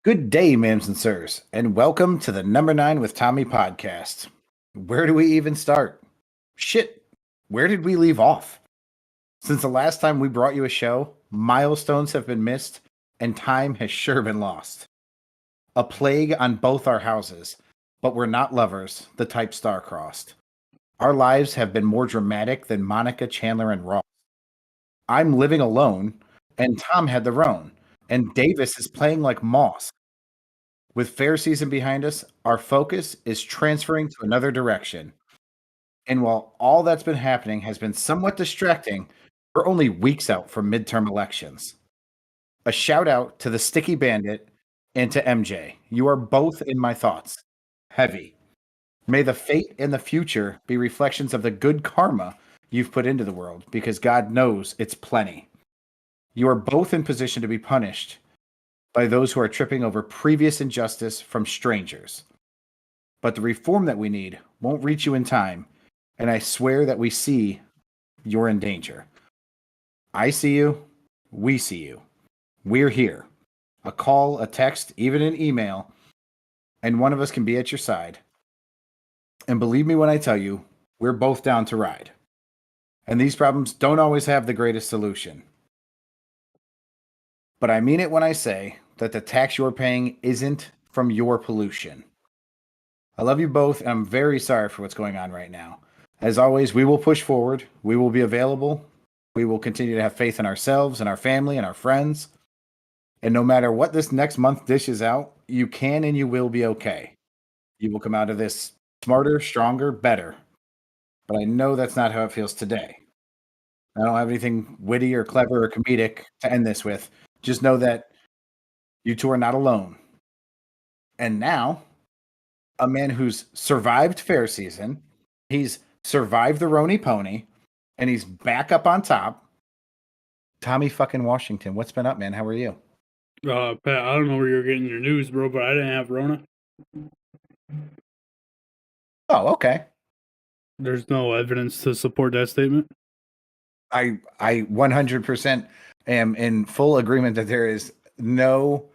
Good day, ma'ams and sirs, and welcome to the Number 9 with Tommy podcast. Where do we even start? Shit, where did we leave off? Since the last time we brought you a show, milestones have been missed and time has sure been lost. A plague on both our houses, but we're not lovers, the type star-crossed. Our lives have been more dramatic than Monica, Chandler, and Ross. I'm living alone, and Tom had the roan, and Davis is playing like Moss. With fair season behind us, our focus is transferring to another direction. And while all that's been happening has been somewhat distracting, we're only weeks out from midterm elections. A shout out to the Sticky Bandit and to MJ. You are both in my thoughts. Heavy. May the fate and the future be reflections of the good karma you've put into the world, because God knows it's plenty. You are both in position to be punished by those who are tripping over previous injustice from strangers. But the reform that we need won't reach you in time, and I swear that we see you're in danger. I see you, we see you. We're here. A call, a text, even an email, and one of us can be at your side. And believe me when I tell you, we're both down to ride. And these problems don't always have the greatest solution. But I mean it when I say that the tax you're paying isn't from your pollution. I love you both, and I'm very sorry for what's going on right now. As always, we will push forward. We will be available. We will continue to have faith in ourselves and our family and our friends. And no matter what this next month dishes out, you can and you will be okay. You will come out of this smarter, stronger, better. But I know that's not how it feels today. I don't have anything witty or clever or comedic to end this with. Just know that you two are not alone. And now, a man who's survived fair season, he's survived the Roni Pony, and he's back up on top. Tommy fucking Washington, what's been up, man? How are you? Pat, I don't know where you're getting your news, bro, but I didn't have Rona. Oh, okay. There's no evidence to support that statement. I 100% am in full agreement that there is no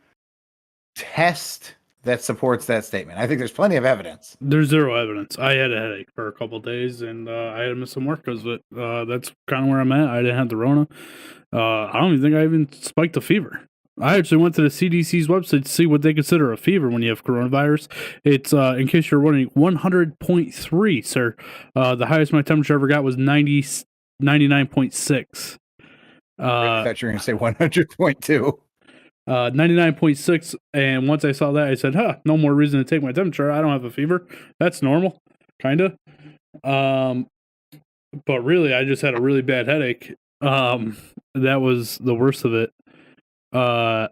test that supports that statement. I think there's plenty of evidence. There's zero evidence. I had a headache for a couple of days, and I had to miss some work because of it. That's kind of where I'm at. I didn't have the Rona. I don't even think I even spiked a fever. I actually went to the CDC's website to see what they consider a fever when you have coronavirus. It's, in case you're wondering, 100.3, sir. The highest my temperature ever got was 99.6. I thought you were going to say 100.2. 99.6, and once I saw that, I said, no more reason to take my temperature. I don't have a fever. That's normal, kind of. But really, I just had a really bad headache. That was the worst of it. However,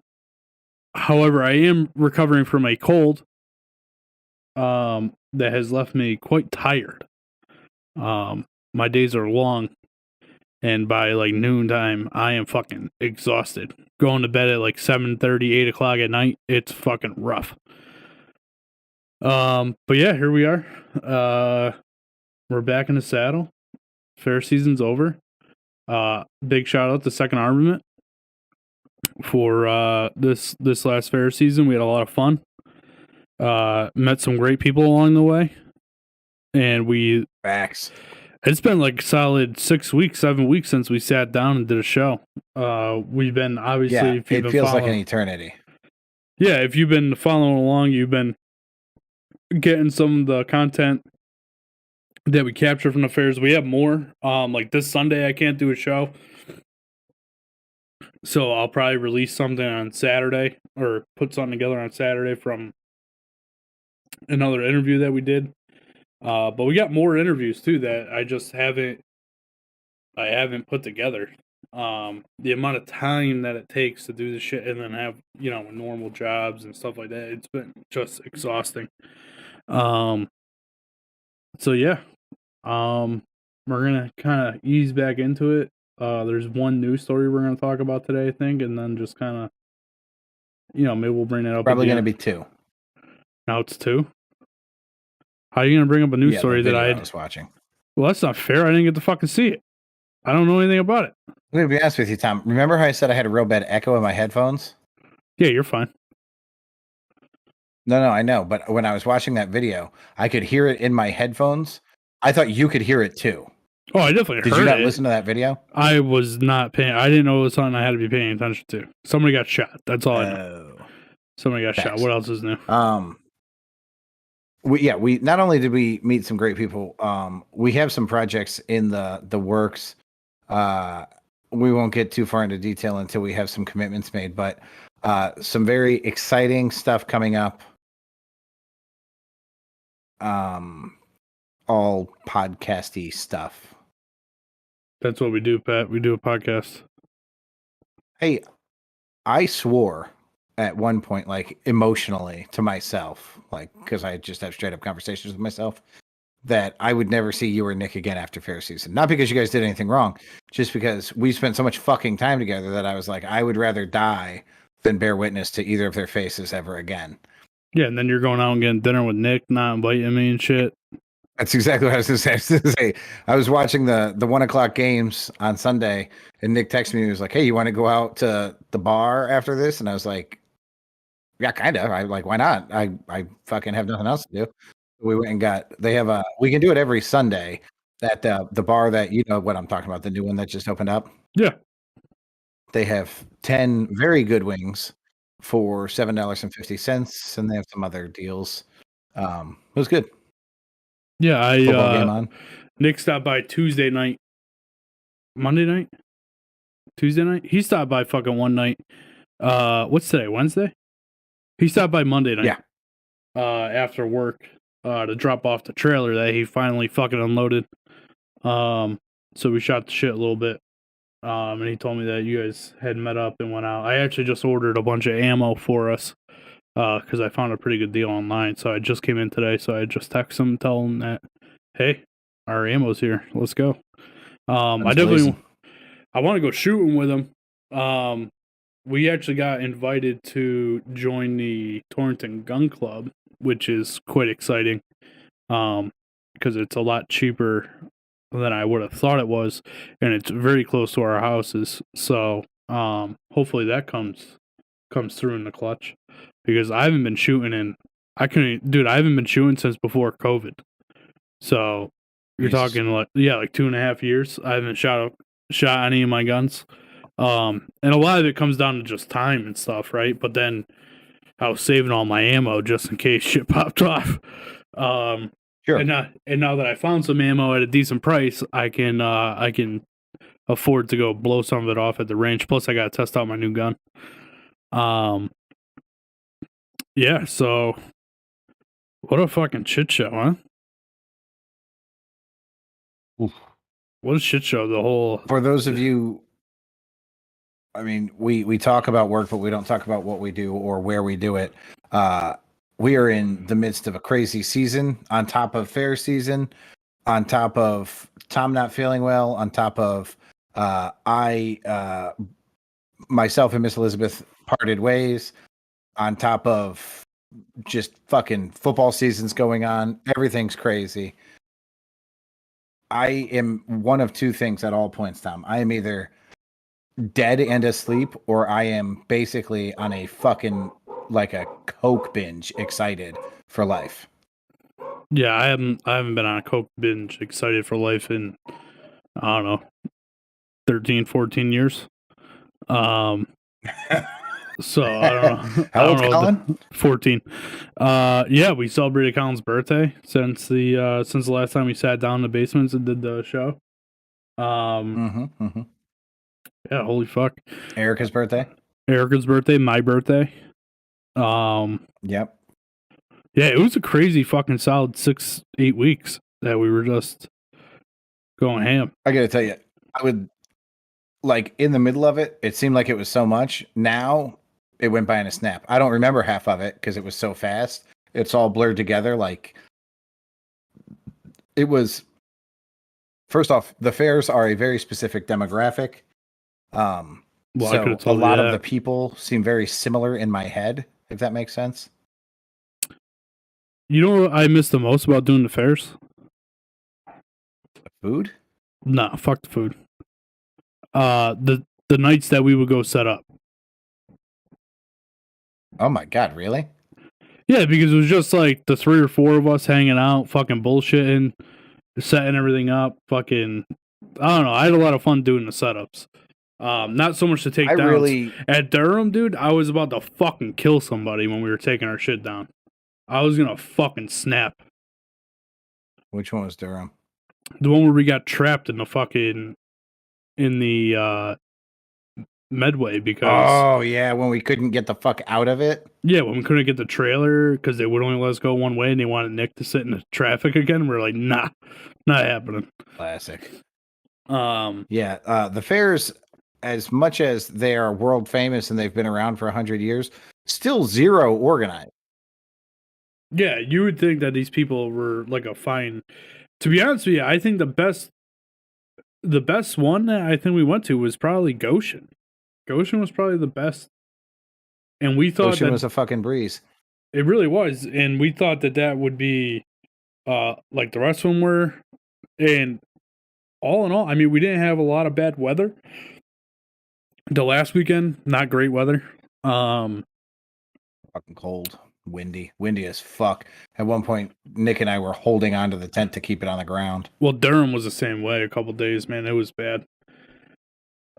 I am recovering from a cold that has left me quite tired. My days are long, and by like noontime, I am fucking exhausted. Going to bed at like 7:30, 8 o'clock at night, it's fucking rough. But yeah, here we are. We're back in the saddle. Fair season's over. Big shout out to Second Armament for this last fair season. We had a lot of fun. Met some great people along the way, and we Facts. It's been like solid 6 weeks, 7 weeks since we sat down and did a show. We've been obviously. It feels like an eternity. Yeah, if you've been following along, you've been getting some of the content that we capture from the fairs. We have more. Like this Sunday, I can't do a show, so I'll probably release something on Saturday or put something together on Saturday from another interview that we did. But we got more interviews too that I just haven't put together. The amount of time that it takes to do this shit and then have, normal jobs and stuff like that, it's been just exhausting. So yeah. We're gonna kind of ease back into it. There's one news story we're gonna talk about today, I think, and then just kind of, maybe we'll bring that up. Probably gonna be 2. Now it's 2. How are you gonna bring up a news story that I was watching? Well, that's not fair. I didn't get to fucking see it. I don't know anything about it. I'm gonna be honest with you, Tom. Remember how I said I had a real bad echo in my headphones? Yeah, you're fine. No, I know. But when I was watching that video, I could hear it in my headphones. I thought you could hear it too. Oh, I definitely Did heard you not it. listen to that video? I was not paying. I didn't know it was something I had to be paying attention to. Somebody got shot. That's all I know. Somebody got shot. What else is new? We not only did we meet some great people, we have some projects in the works. We won't get too far into detail until we have some commitments made, but some very exciting stuff coming up. All podcasty stuff. That's what we do, Pat. We do a podcast. Hey, I swore at one point, like emotionally to myself, like because I just have straight up conversations with myself, that I would never see you or Nick again after fair season. Not because you guys did anything wrong, just because we spent so much fucking time together that I was like, I would rather die than bear witness to either of their faces ever again. Yeah, and then you're going out and getting dinner with Nick, not inviting me and shit. That's exactly what I was going to say. I was watching the 1:00 games on Sunday, and Nick texted me. He was like, "Hey, you want to go out to the bar after this?" And I was like, "Yeah, kind of. I like, why not? I fucking have nothing else to do." We went and we can do it every Sunday at the bar that, you know what I'm talking about, the new one that just opened up. Yeah. They have 10 very good wings for $7.50, and they have some other deals. It was good. Yeah, Football game on. Nick stopped by Tuesday night. Monday night? Tuesday night? He stopped by fucking one night. What's today? Wednesday? He stopped by Monday night. Yeah. After work, to drop off the trailer that he finally fucking unloaded. So we shot the shit a little bit. And he told me that you guys had met up and went out. I actually just ordered a bunch of ammo for us. Because I found a pretty good deal online. So I just came in today. So I just text him, tell him that, hey, our ammo's here. Let's go. I want to go shooting with him. We actually got invited to join the Torrington Gun Club, which is quite exciting. Because it's a lot cheaper than I would have thought it was, and it's very close to our houses. So hopefully that comes through in the clutch. Because I haven't been shooting I haven't been shooting since before COVID. So you're talking like 2.5 years. I haven't shot any of my guns. And a lot of it comes down to just time and stuff, right? But then I was saving all my ammo just in case shit popped off. Sure. And now that I found some ammo at a decent price, I can afford to go blow some of it off at the range. Plus, I got to test out my new gun. Yeah, so what a fucking shit show, huh? Oof. What a shit show, the whole... For those of you, I mean, we talk about work, but we don't talk about what we do or where we do it. We are in the midst of a crazy season, on top of fair season, on top of Tom not feeling well, on top of myself and Miss Elizabeth parted ways, on top of just fucking football seasons going on. Everything's crazy. I am one of two things at all points, Tom. I am either dead and asleep, or I am basically on a fucking, like a Coke binge, excited for life. Yeah, I haven't been on a Coke binge excited for life in, I don't know, 13, 14 years. So I don't know. How old's Colin? 14. Yeah, we celebrated Colin's birthday since the last time we sat down in the basements and did the show. Yeah, holy fuck. Erica's birthday, my birthday. Yep. Yeah, it was a crazy fucking solid 6-8 weeks that we were just going ham. I gotta tell you, I would, like, in the middle of it, it seemed like it was so much. Now it went by in a snap. I don't remember half of it because it was so fast. It's all blurred together. Like, it was, first off, the fairs are a very specific demographic. So a lot of the people seem very similar in my head, if that makes sense. You know what I miss the most about doing the fairs? The food? Nah, fuck the food. The nights that we would go set up. Oh my god, really? Yeah, because it was just like the 3 or 4 of us hanging out, fucking bullshitting, setting everything up, fucking. I don't know. I had a lot of fun doing the setups. Not so much to take I downs. really. At Durham, dude, I was about to fucking kill somebody when we were taking our shit down. I was gonna fucking snap. Which one was Durham? The one where we got trapped in the fucking in the Medway because Oh yeah, when we couldn't get the fuck out of it. yeah, when we couldn't get the trailer because they would only let us go one way and they wanted Nick to sit in the traffic again. We are like, nah, not happening. Classic. Um, Yeah, the fairs, as much as they are world famous and they've been around for 100 years, still zero organized. yeah, you would think that these people were like a fine. To be honest with you, I think the best one that I think we went to was probably Goshen. Goshen was probably the best, and we thought Ocean that was a fucking breeze. it really was, and we thought that that would be like the rest of them were, and all in all, I mean, we didn't have a lot of bad weather. The last weekend, not great weather. Fucking cold, windy as fuck. At one point, Nick and I were holding onto the tent to keep it on the ground. Well, Durham was the same way. A couple days, man, it was bad.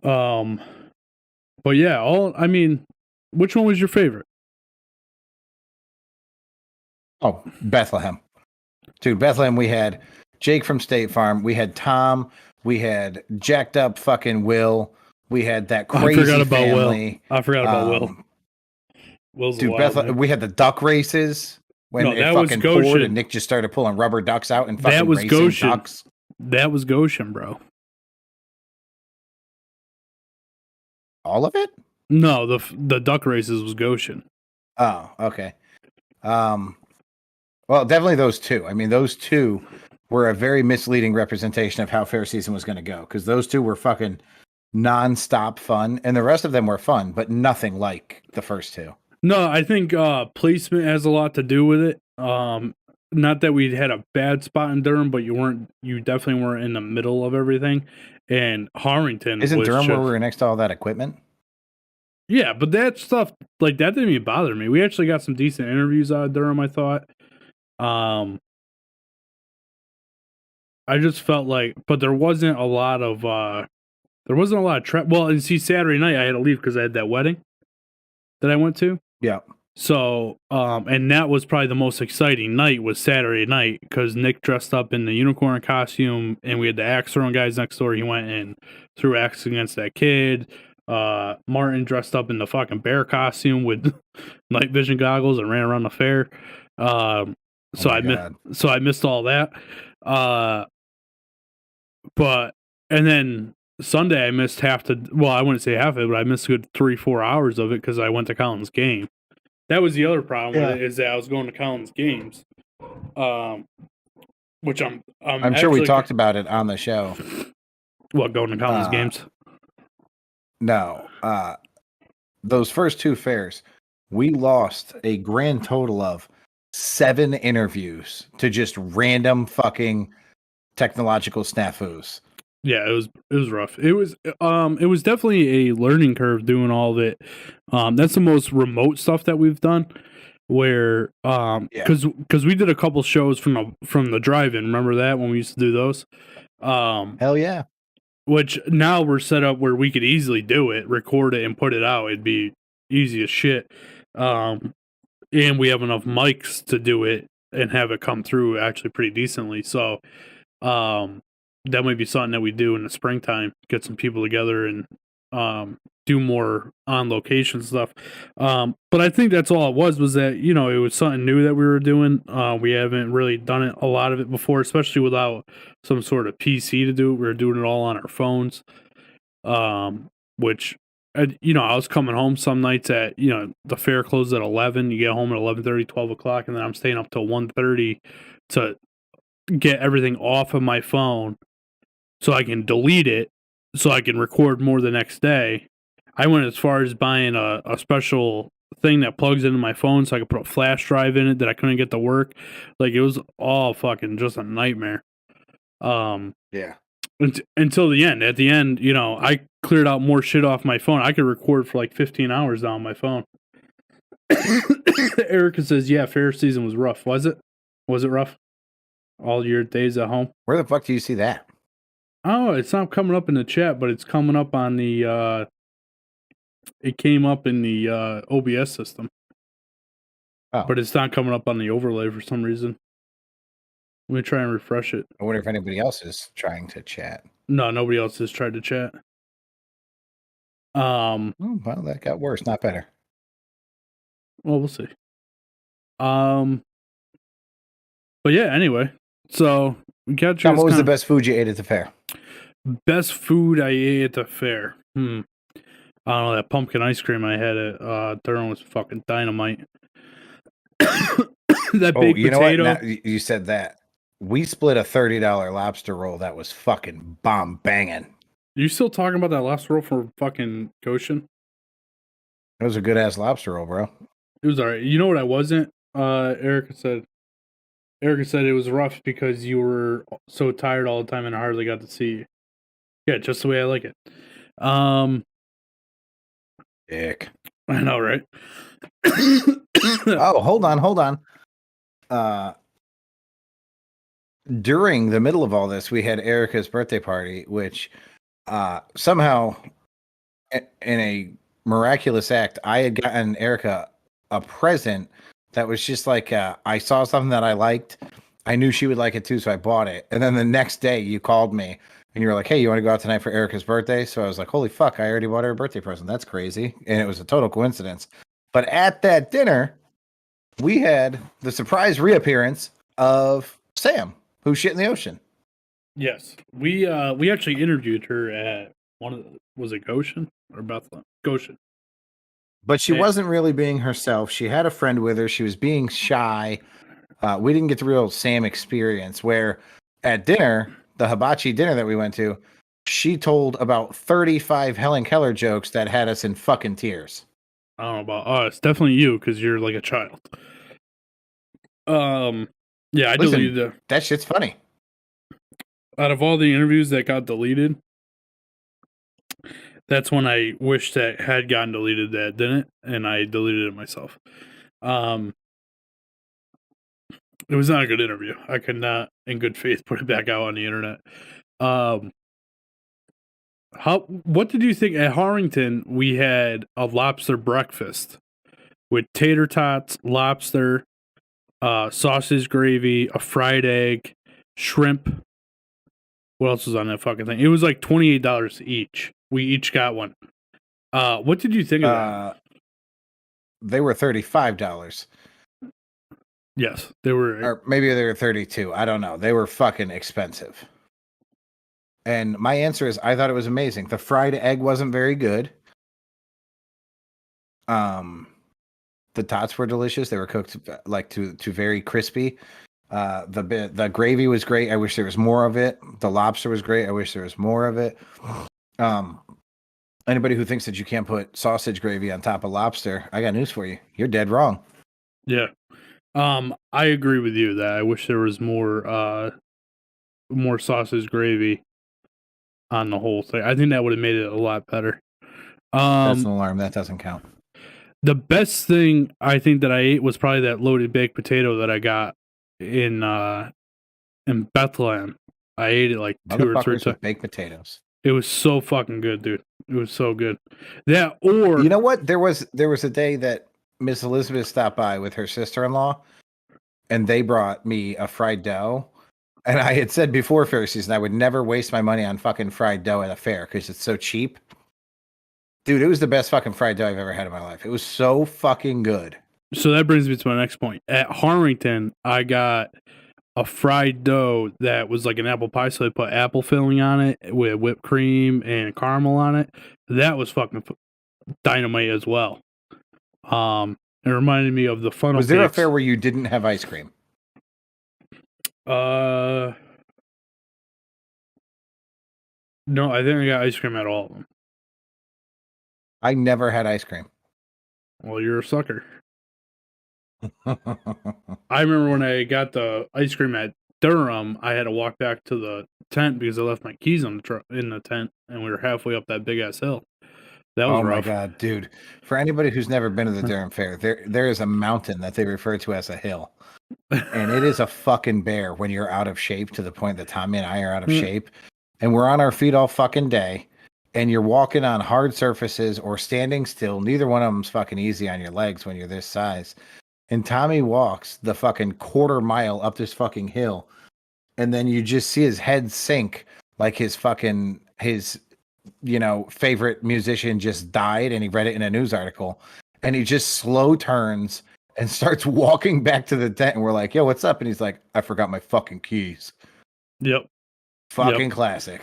But yeah, I mean, which one was your favorite? Oh, Bethlehem. Dude, Bethlehem, we had Jake from State Farm. We had Tom. We had jacked up fucking Will. We had that crazy I forgot about family. Will. I forgot about Will. Will's Dude, we had the duck races when it fucking poured and Nick just started pulling rubber ducks out and fucking racing Goshen. ducks. That was Goshen, bro. All of it? No, the duck races was Goshen. Oh, okay. Well, definitely those two. I mean, those two were a very misleading representation of how fair season was going to go because those two were fucking non-stop fun, and the rest of them were fun, but nothing like the first two. No, I think placement has a lot to do with it. Not that we had a bad spot in Durham, but you definitely weren't in the middle of everything. And Harrington isn't Durham where we were next to all that equipment? Yeah, but that stuff like that didn't even bother me. We actually got some decent interviews out of Durham, I thought. I just felt like, but there wasn't a lot of well, and see, Saturday night I had to leave because I had that wedding that I went to. Yeah. So, and that was probably the most exciting night was Saturday night because Nick dressed up in the unicorn costume and we had the axe throwing guys next door. He went and threw axe against that kid. Martin dressed up in the fucking bear costume with night vision goggles and ran around the fair. So I missed all that. But and then Sunday I missed I wouldn't say half of it, but I missed a good 3-4 hours of it because I went to Colin's game. That was the other problem with it, is that I was going to Colin's games. Which I'm sure we talked about it on the show. What, going to Colin's games? No. Those first two fairs, we lost a grand total of 7 interviews to just random fucking technological snafus. Yeah, it was rough. It was definitely a learning curve doing all of it. That's the most remote stuff that we've done. Where because we did a couple shows from the drive-in. Remember that when we used to do those? Hell yeah. Which now we're set up where we could easily do it, record it, and put it out. It'd be easy as shit. And we have enough mics to do it and have it come through actually pretty decently. So that might be something that we do in the springtime, get some people together and do more on location stuff. But I think that's all it was that, it was something new that we were doing. We haven't really done it, a lot of it before, especially without some sort of PC to do it. We were doing it all on our phones, which, I was coming home some nights at, the fair closed at 11. You get home at 11:30, 12 o'clock, and then I'm staying up till 1:30 to get everything off of my phone so I can delete it so I can record more the next day. I went as far as buying a special thing that plugs into my phone so I could put a flash drive in it that I couldn't get to work. Like, it was all fucking just a nightmare. Yeah. Until the end. At the end, I cleared out more shit off my phone. I could record for like 15 hours on my phone. Erica says, "Yeah, fair season was rough. Was it? Was it rough? All your days at home? Where the fuck do you see that? Oh, it's not coming up in the chat, but it's coming up on the. It came up in the OBS system, but it's not coming up on the overlay for some reason. Let me try and refresh it. I wonder if anybody else is trying to chat. No, nobody else has tried to chat. Well, that got worse, not better. Well, we'll see. But yeah, anyway, so we got you. Tom, what was the best food you ate at the fair? Best food I ate at the fair. I don't know, that pumpkin ice cream I had at Durham was fucking dynamite. That baked you potato. Know what? Now, you said that. We split a $30 lobster roll that was fucking bomb banging. You still talking about that lobster roll from fucking Goshen? It was a good ass lobster roll, bro. It was alright. You know what I wasn't? Erica said it was rough because you were so tired all the time and I hardly got to see you. Yeah, just the way I like it. Dick. I know, right? Oh, hold on. During the middle of all this, we had Erica's birthday party, which somehow, in a miraculous act, I had gotten Erica a present that was just like I saw something that I liked. I knew she would like it too, so I bought it. And then the next day, you called me and you were like, "Hey, you want to go out tonight for Erica's birthday?" So I was like, "Holy fuck! I already bought her a birthday present. That's crazy." And it was a total coincidence. But at that dinner, we had the surprise reappearance of Sam, who shit in the ocean. Yes, we actually interviewed her at was it Goshen or Bethlehem? Goshen. But she wasn't really being herself. She had a friend with her. She was being shy. We didn't get the real Sam experience where at dinner, the hibachi dinner that we went to, she told about 35 Helen Keller jokes that had us in fucking tears. I don't know about us. Definitely you, because you're like a child. Yeah, I deleted it. That shit's funny. Out of all the interviews that got deleted, that's when I wish that had gotten deleted that didn't, and I deleted it myself. It was not a good interview. I could not, in good faith, put it back out on the internet. What did you think at Harrington? We had a lobster breakfast with tater tots, lobster, sausage gravy, a fried egg, shrimp. What else was on that fucking thing? It was like $28 each. We each got one. What did you think of that? They were $35. Yes, they were. Or maybe they were 32. I don't know. They were fucking expensive. And my answer is I thought it was amazing. The fried egg wasn't very good. The tots were delicious. They were cooked like to very crispy. The gravy was great. I wish there was more of it. The lobster was great. I wish there was more of it. Anybody who thinks that you can't put sausage gravy on top of lobster, I got news for you. You're dead wrong. Yeah. I agree with you that I wish there was more sausage gravy on the whole thing. I think that would have made it a lot better. That's an alarm. That doesn't count. The best thing I think that I ate was probably that loaded baked potato that I got in Bethlehem. I ate it like 2 or 3 times. Baked potatoes. It was so fucking good, dude. It was so good. Yeah, or you know what? There was a day that Miss Elizabeth stopped by with her sister-in-law, and they brought me a fried dough. And I had said before fair season I would never waste my money on fucking fried dough at a fair because it's so cheap. Dude, it was the best fucking fried dough I've ever had in my life. It was so fucking good. So that brings me to my next point. At Harrington, I got a fried dough that was like an apple pie, so they put apple filling on it with whipped cream and caramel on it. That was fucking dynamite as well. It reminded me of the funnel Was there cakes. a fair where you didn't have ice cream? No, I think I got ice cream at all of them. I never had ice cream. Well, you're a sucker. I remember when I got the ice cream at Durham, I had to walk back to the tent because I left my keys in the tent, and we were halfway up that big ass hill. That was Oh my rough. god, dude! For anybody who's never been to the Durham Fair, there is a mountain that they refer to as a hill, and it is a fucking bear when you're out of shape to the point that Tommy and I are out of shape, and we're on our feet all fucking day, and you're walking on hard surfaces or standing still. Neither one of them's fucking easy on your legs when you're this size. And Tommy walks the fucking quarter mile up this fucking hill, and then you just see his head sink like his favorite musician just died, and he read it in a news article, and he just slow turns and starts walking back to the tent, and we're like, yo, what's up? And he's like, I forgot my fucking keys. Yep. Fucking classic.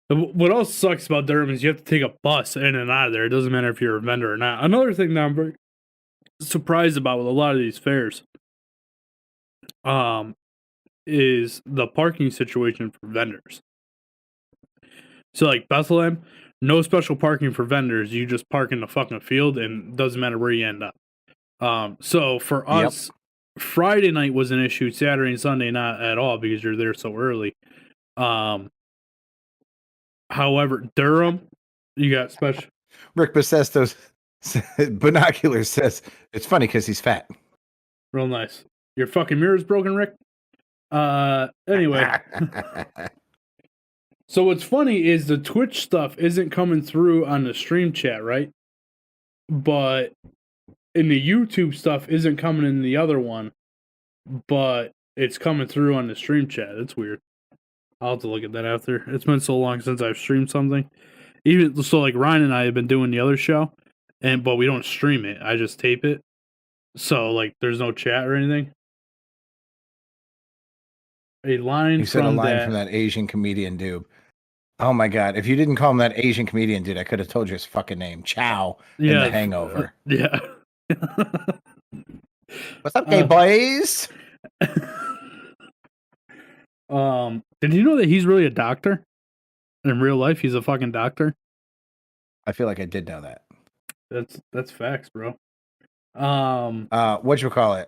What else sucks about Durham is you have to take a bus in and out of there. It doesn't matter if you're a vendor or not. Another thing that I'm very surprised about with a lot of these fairs is the parking situation for vendors. So like Bethlehem, no special parking for vendors. You just park in the fucking field, and it doesn't matter where you end up. So for us, Friday night was an issue. Saturday and Sunday not at all because you're there so early. However, Durham, you got special. Rick Basesto's binoculars says it's funny because he's fat. Real nice. Your fucking mirror's broken, Rick. Anyway. So what's funny is the Twitch stuff isn't coming through on the stream chat, right? But in the YouTube stuff isn't coming in the other one, but it's coming through on the stream chat. It's weird. I'll have to look at that after. It's been so long since I've streamed something. Even so, like Ryan and I have been doing the other show, but we don't stream it. I just tape it. So like, there's no chat or anything. A line you said a line from that Asian comedian dude. Oh my god! If you didn't call him that Asian comedian dude, I could have told you his fucking name. Chow in The Hangover. Yeah. What's up, gay boys? Did you know that he's really a doctor? In real life, he's a fucking doctor. I feel like I did know that. That's facts, bro. Whatchamacallit?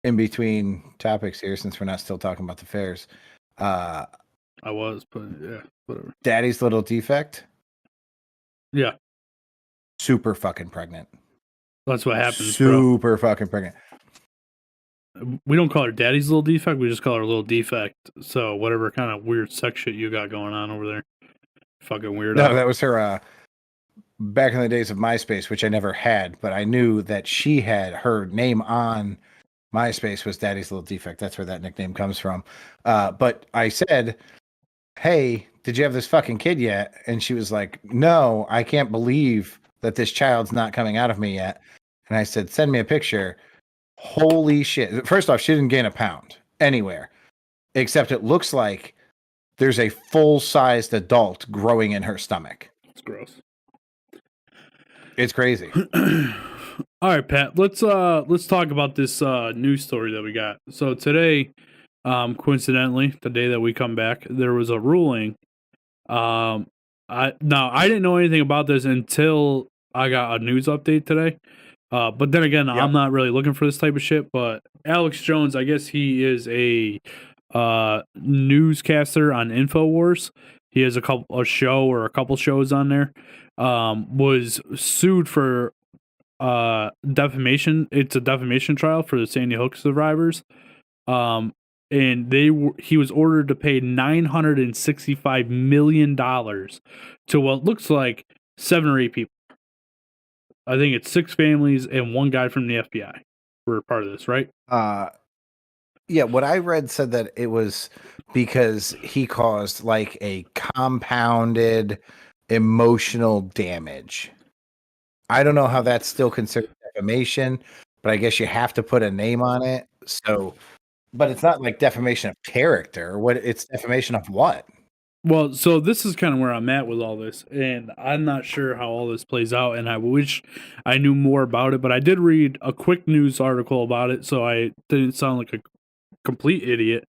In between topics here, since we're not still talking about the fairs. I was, but yeah, whatever. Daddy's Little Defect. Yeah. Super fucking pregnant. That's what happens, Super fucking pregnant. We don't call her Daddy's Little Defect. We just call her Little Defect. So whatever kind of weird sex shit you got going on over there. Fucking weird. No, that was her back in the days of MySpace, which I never had, but I knew that she had her name on MySpace was Daddy's Little Defect. That's where that nickname comes from. But I said, hey, did you have this fucking kid yet? And she was like, no, I can't believe that this child's not coming out of me yet. And I said, send me a picture. Holy shit. First off, she didn't gain a pound anywhere, except it looks like there's a full-sized adult growing in her stomach. It's gross. It's crazy. All right, Pat, let's talk about this news story that we got. So today, coincidentally, the day that we come back, there was a ruling. I didn't know anything about this until I got a news update today. But then again, I'm not really looking for this type of shit. But Alex Jones, I guess he is a newscaster on InfoWars. He has a couple shows on there. Was sued for defamation. It's a defamation trial for the Sandy Hook survivors. And he was ordered to pay $965 million to what looks like 7 or 8 people. I think it's 6 families and 1 guy from the FBI were part of this, right? Yeah, what I read said that it was because he caused like a compounded emotional damage. I don't know how that's still considered defamation, but I guess you have to put a name on it. So, but it's not like defamation of character. It's defamation of what? Well, so this is kind of where I'm at with all this, and I'm not sure how all this plays out, and I wish I knew more about it, but I did read a quick news article about it, so I didn't sound like a complete idiot.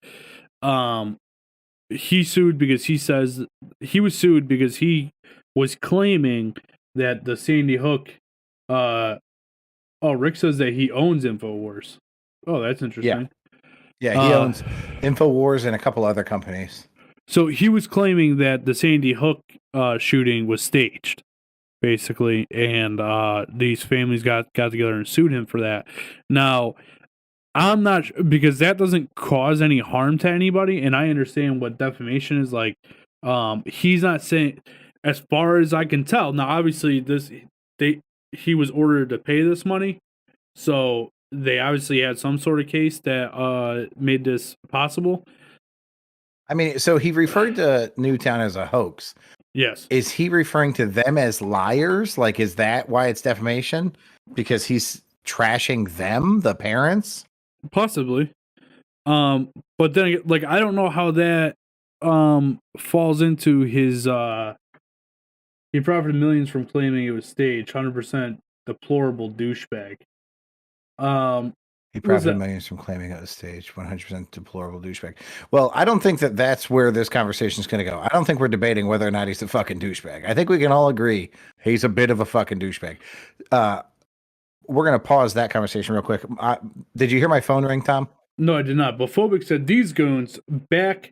He sued because he was sued because he was claiming that the Sandy Hook, Rick says that he owns InfoWars. Oh, that's interesting. Yeah, he owns InfoWars and a couple other companies. So he was claiming that the Sandy Hook shooting was staged, basically, and these families got together and sued him for that. Now, I'm not because that doesn't cause any harm to anybody, and I understand what defamation is like. He's not saying, as far as I can tell. Now, obviously, he was ordered to pay this money, so they obviously had some sort of case that made this possible. I mean, so he referred to Newtown as a hoax. Yes. Is he referring to them as liars? Like, is that why it's defamation? Because he's trashing them, the parents? Possibly. But then, like, I don't know how that falls into his he profited millions from claiming it was staged. 100% deplorable douchebag. He profited millions from claiming it was staged. 100% deplorable douchebag. Well, I don't think that that's where this conversation is going to go. I don't think we're debating whether or not he's a fucking douchebag. I think we can all agree he's a bit of a fucking douchebag. We're going to pause that conversation real quick. Did you hear my phone ring, Tom? No, I did not. But Phobic said these goons back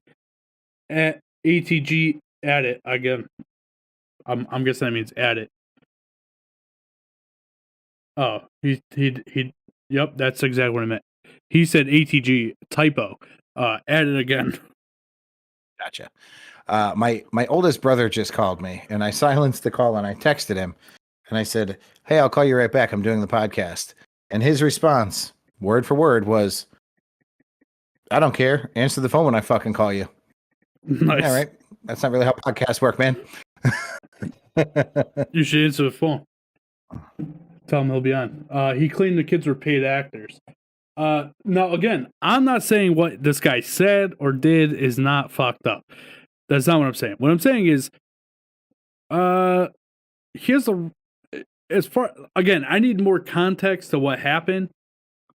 at ATG at it again. I'm guessing that means at it. Oh, he. Yep, that's exactly what I meant. He said ATG typo. At it again. Gotcha. My oldest brother just called me, and I silenced the call, and I texted him, and I said, "Hey, I'll call you right back. I'm doing the podcast." And his response, word for word, was, "I don't care. Answer the phone when I fucking call you." Nice. All right. That's not really how podcasts work, man. You should answer the phone. Tell him he'll be on. He claimed the kids were paid actors. Now, again, I'm not saying what this guy said or did is not fucked up. That's not what I'm saying. What I'm saying is, here's as far, again, I need more context to what happened.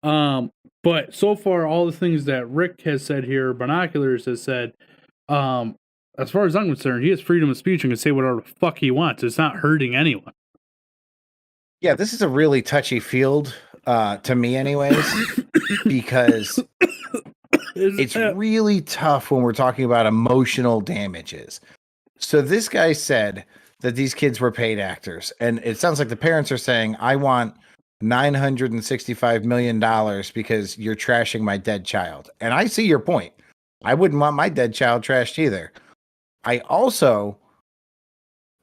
But so far, all the things that Rick has said here, Binoculars has said, as far as I'm concerned, he has freedom of speech and can say whatever the fuck he wants. It's not hurting anyone. Yeah, this is a really touchy field to me anyways, because it's really tough when we're talking about emotional damages. So this guy said that these kids were paid actors, and it sounds like the parents are saying, I want $965 million because you're trashing my dead child. And I see your point. I wouldn't want my dead child trashed either. I also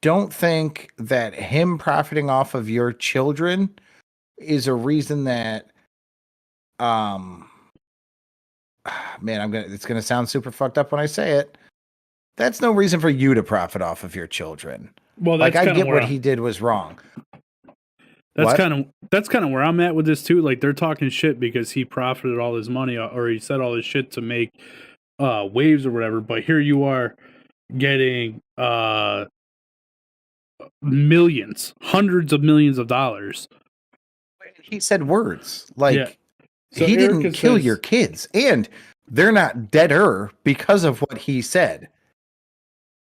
don't think that him profiting off of your children is a reason that man, it's gonna sound super fucked up when I say it. That's no reason for you to profit off of your children. Well, that's like I get what he did was wrong. That's kind of where I'm at with this too. Like, they're talking shit because he profited all his money, or he said all his shit to make waves or whatever. But here you are getting millions, hundreds of millions of dollars. He said words like, yeah. So he didn't kill your kids, and they're not deader because of what he said.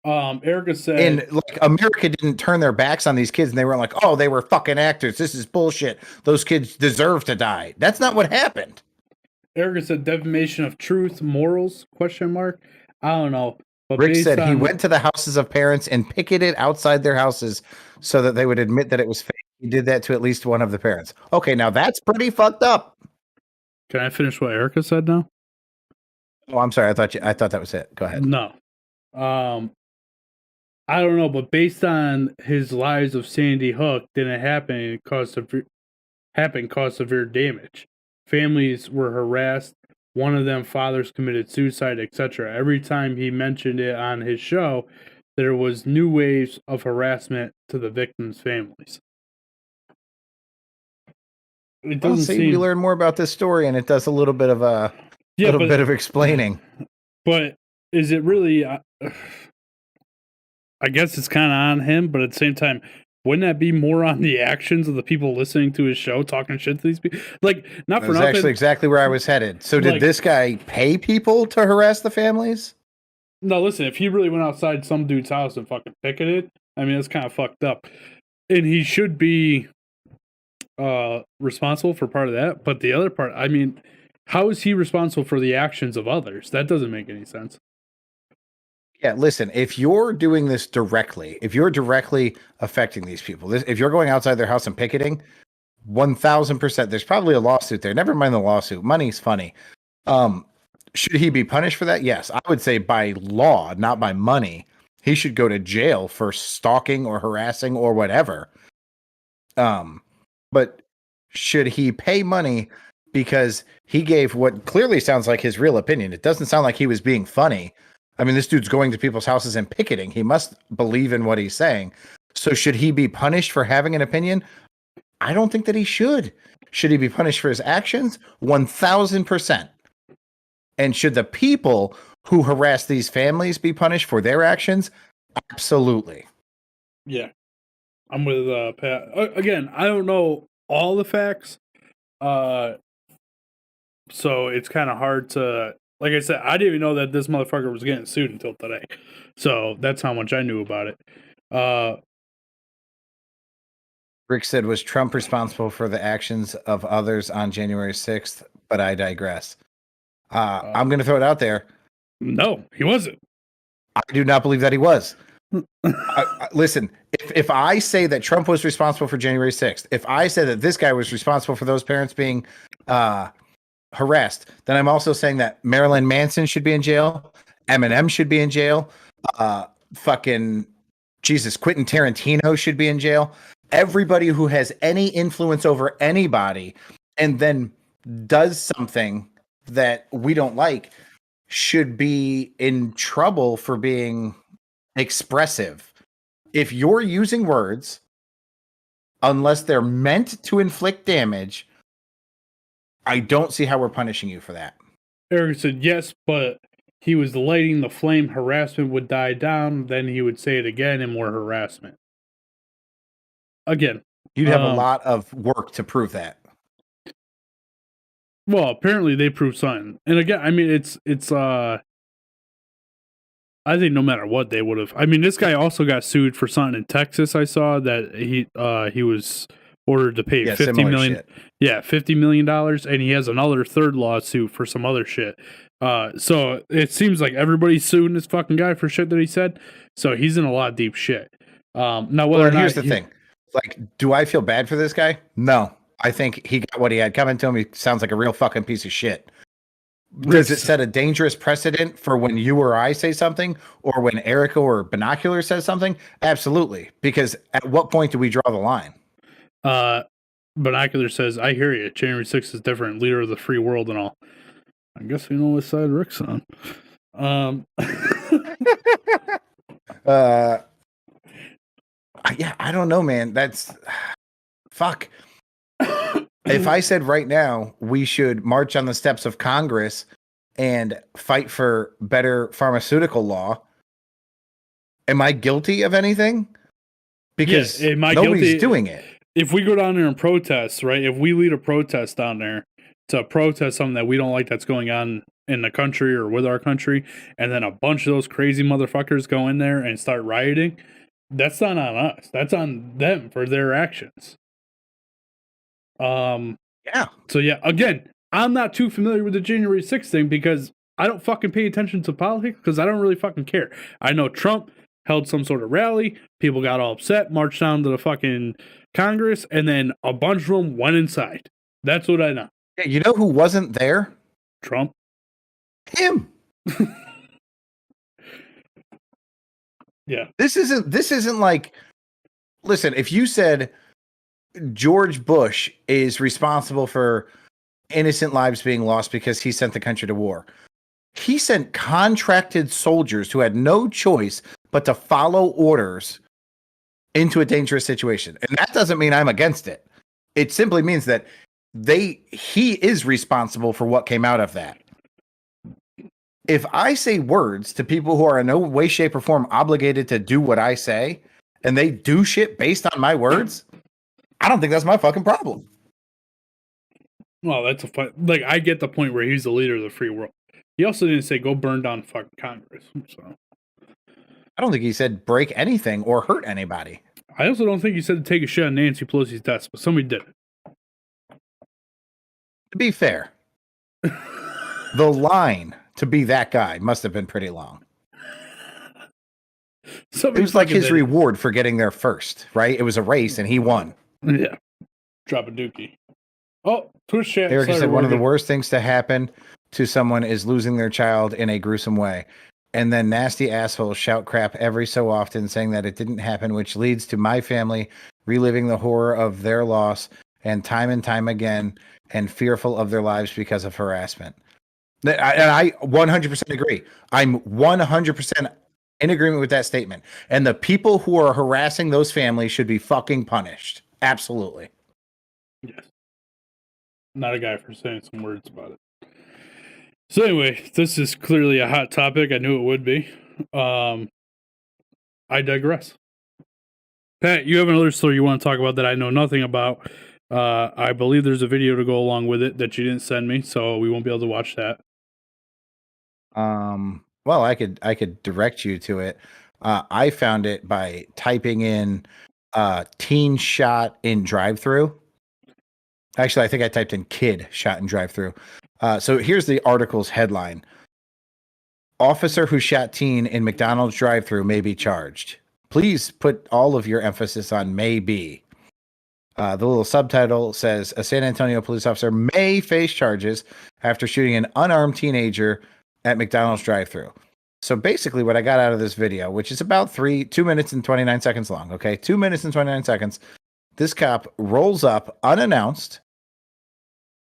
Erica said, and like America didn't turn their backs on these kids, and they weren't like, oh, they were fucking actors. This is bullshit. Those kids deserve to die. That's not what happened. Erica said defamation of truth, morals, ? I don't know. But Rick said he went to the houses of parents and picketed outside their houses so that they would admit that it was fake. He did that to at least one of the parents. Okay, now that's pretty fucked up. Can I finish what Erica said now? Oh, I'm sorry. I thought that was it. Go ahead. No. I don't know, but based on his lies of Sandy Hook, didn't happen. It caused severe damage. Families were harassed. One of them, fathers committed suicide, etc. Every time he mentioned it on his show, there was new waves of harassment to the victims' families. It doesn't seem. We learn more about this story, and it does a little bit of bit of explaining. But is it really? I guess it's kind of on him, but at the same time, wouldn't that be more on the actions of the people listening to his show, talking shit to these people? Like, not for nothing. That's actually exactly where I was headed. So did this guy pay people to harass the families? No, listen, if he really went outside some dude's house and fucking picketed, I mean, that's kind of fucked up. And he should be responsible for part of that. But the other part, I mean, how is he responsible for the actions of others? That doesn't make any sense. Yeah, listen, if you're doing this directly, if you're directly affecting these people, if you're going outside their house and picketing, 1000%, there's probably a lawsuit there. Never mind the lawsuit. Money's funny. Should he be punished for that? Yes. I would say by law, not by money. He should go to jail for stalking or harassing or whatever. But should he pay money because he gave what clearly sounds like his real opinion? It doesn't sound like he was being funny. I mean, this dude's going to people's houses and picketing. He must believe in what he's saying. So should he be punished for having an opinion? I don't think that he should. Should he be punished for his actions? 1000%. And should the people who harass these families be punished for their actions? Absolutely. Yeah. I'm with Pat. Again, I don't know all the facts. So it's kind of hard to, like I said, I didn't even know that this motherfucker was getting sued until today. So that's how much I knew about it. Rick said, was Trump responsible for the actions of others on January 6th? But I digress. I'm going to throw it out there. No, he wasn't. I do not believe that he was. Listen, if I say that Trump was responsible for January 6th, if I say that this guy was responsible for those parents being harassed, then I'm also saying that Marilyn Manson should be in jail, Eminem should be in jail, fucking Jesus, Quentin Tarantino should be in jail. Everybody who has any influence over anybody and then does something that we don't like should be in trouble for being expressive. If you're using words, unless they're meant to inflict damage, I don't see how we're punishing you for that. Eric said yes, but he was lighting the flame. Harassment would die down. Then he would say it again and more harassment. Again. You'd have a lot of work to prove that. Well, apparently they proved something. And again, I mean, it's I think no matter what they would have. I mean, this guy also got sued for something in Texas. I saw that he was ordered to pay $50 million. Shit. Yeah, $50 million, and he has another third lawsuit for some other shit. So it seems like everybody's suing this fucking guy for shit that he said. So he's in a lot of deep shit. Now, whether or not here's the thing: like, do I feel bad for this guy? No, I think he got what he had coming to him. He sounds like a real fucking piece of shit. Does it set a dangerous precedent for when you or I say something, or when Erica or Binocular says something? Absolutely. Because at what point do we draw the line? Binocular says, I hear you. January 6th is different. Leader of the free world and all. I guess we know what side Rick's on. Yeah, I don't know, man. That's fuck. If I said right now we should march on the steps of Congress and fight for better pharmaceutical law, am I guilty of anything? Because nobody's doing it. If we go down there and protest, right? If we lead a protest down there to protest something that we don't like that's going on in the country or with our country, and then a bunch of those crazy motherfuckers go in there and start rioting, that's not on us. That's on them for their actions. Yeah. So yeah, again, I'm not too familiar with the January 6th thing because I don't fucking pay attention to politics because I don't really fucking care. I know Trump held some sort of rally, people got all upset, marched down to the fucking Congress, and then a bunch of them went inside. That's what I know. Yeah, you know who wasn't there? Trump. Him. Yeah. This isn't like, listen, if you said George Bush is responsible for innocent lives being lost because he sent the country to war. He sent contracted soldiers who had no choice but to follow orders into a dangerous situation. And that doesn't mean I'm against it. It simply means that he is responsible for what came out of that. If I say words to people who are in no way, shape, or form obligated to do what I say, and they do shit based on my words, I don't think that's my fucking problem. Well, that's a fun. Like, I get the point where he's the leader of the free world. He also didn't say go burn down fucking Congress. So I don't think he said break anything or hurt anybody. I also don't think he said to take a shit on Nancy Pelosi's desk, but somebody did it. To be fair, the line to be that guy must have been pretty long. It was like his reward for getting there first, right? It was a race and he won. Yeah. Drop a dookie. Oh, Twitch chat. Erica said one of the worst things to happen to someone is losing their child in a gruesome way. And then nasty assholes shout crap every so often saying that it didn't happen, which leads to my family reliving the horror of their loss and time again and fearful of their lives because of harassment. And I 100% agree. I'm 100% in agreement with that statement. And the people who are harassing those families should be fucking punished. Absolutely. Yes. Not a guy for saying some words about it. So anyway, this is clearly a hot topic. I knew it would be. I digress. Pat, you have another story you want to talk about that I know nothing about. I believe there's a video to go along with it that you didn't send me, so we won't be able to watch that. Well, I could direct you to it. I found it by typing in teen shot in drive-through. Actually, I think I typed in kid shot in drive-through. So here's the article's headline. Officer who shot teen in McDonald's drive-through may be charged. Please put all of your emphasis on may be. The little subtitle says a San Antonio police officer may face charges after shooting an unarmed teenager at McDonald's drive-through. So basically what I got out of this video, which is about 2 minutes and 29 seconds long, okay? 2 minutes and 29 seconds. This cop rolls up unannounced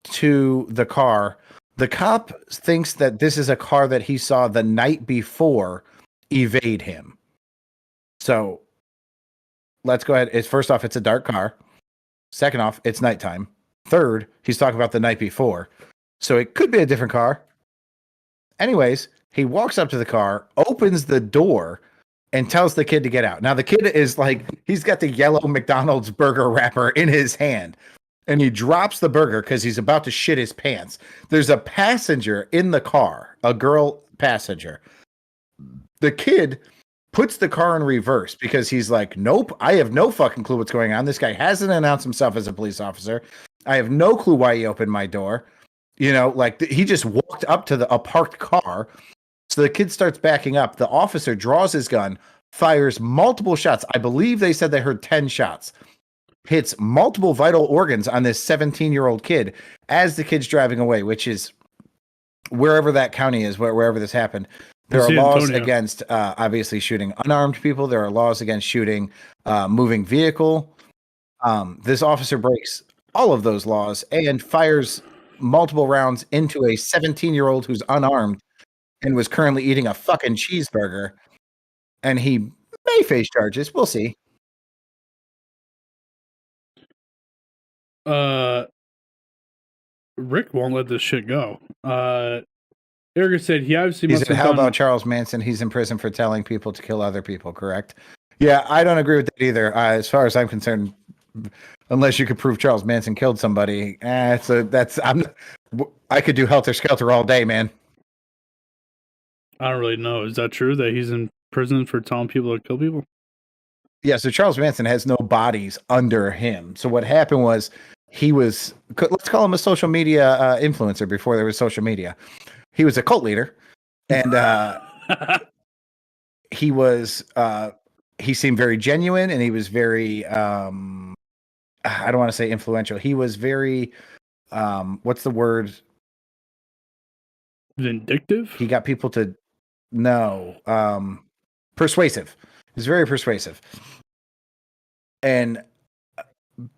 to the car. The cop thinks that this is a car that he saw the night before evade him. So let's go ahead. First off, it's a dark car. Second off, it's nighttime. Third, he's talking about the night before. So it could be a different car. Anyways, he walks up to the car, opens the door, and tells the kid to get out. Now, the kid is like, he's got the yellow McDonald's burger wrapper in his hand, and he drops the burger because he's about to shit his pants. There's a passenger in the car, a girl passenger. The kid puts the car in reverse because he's like, nope, I have no fucking clue what's going on. This guy hasn't announced himself as a police officer. I have no clue why he opened my door. You know, like he just walked up to a parked car. So the kid starts backing up. The officer draws his gun, fires multiple shots. I believe they said they heard 10 shots. Hits multiple vital organs on this 17-year-old kid as the kid's driving away, which is wherever that county is, wherever this happened. There are laws against obviously shooting unarmed people. There are laws against shooting moving vehicle. This officer breaks all of those laws and fires multiple rounds into a 17-year-old who's unarmed and was currently eating a fucking cheeseburger. And he may face charges. We'll see. Rick won't let this shit go. Erica said he obviously must have how about Charles Manson? He's in prison for telling people to kill other people, correct? Yeah, I don't agree with that either. As far as I'm concerned, unless you could prove Charles Manson killed somebody, I could do Helter Skelter all day, man. I don't really know. Is that true that he's in prison for telling people to kill people? Yeah, so Charles Manson has no bodies under him. So what happened was let's call him a social media influencer before there was social media. He was a cult leader, and he seemed very genuine, and he was very I don't want to say influential. He was very what's the word? Vindictive? He got people to persuasive. He's very persuasive. And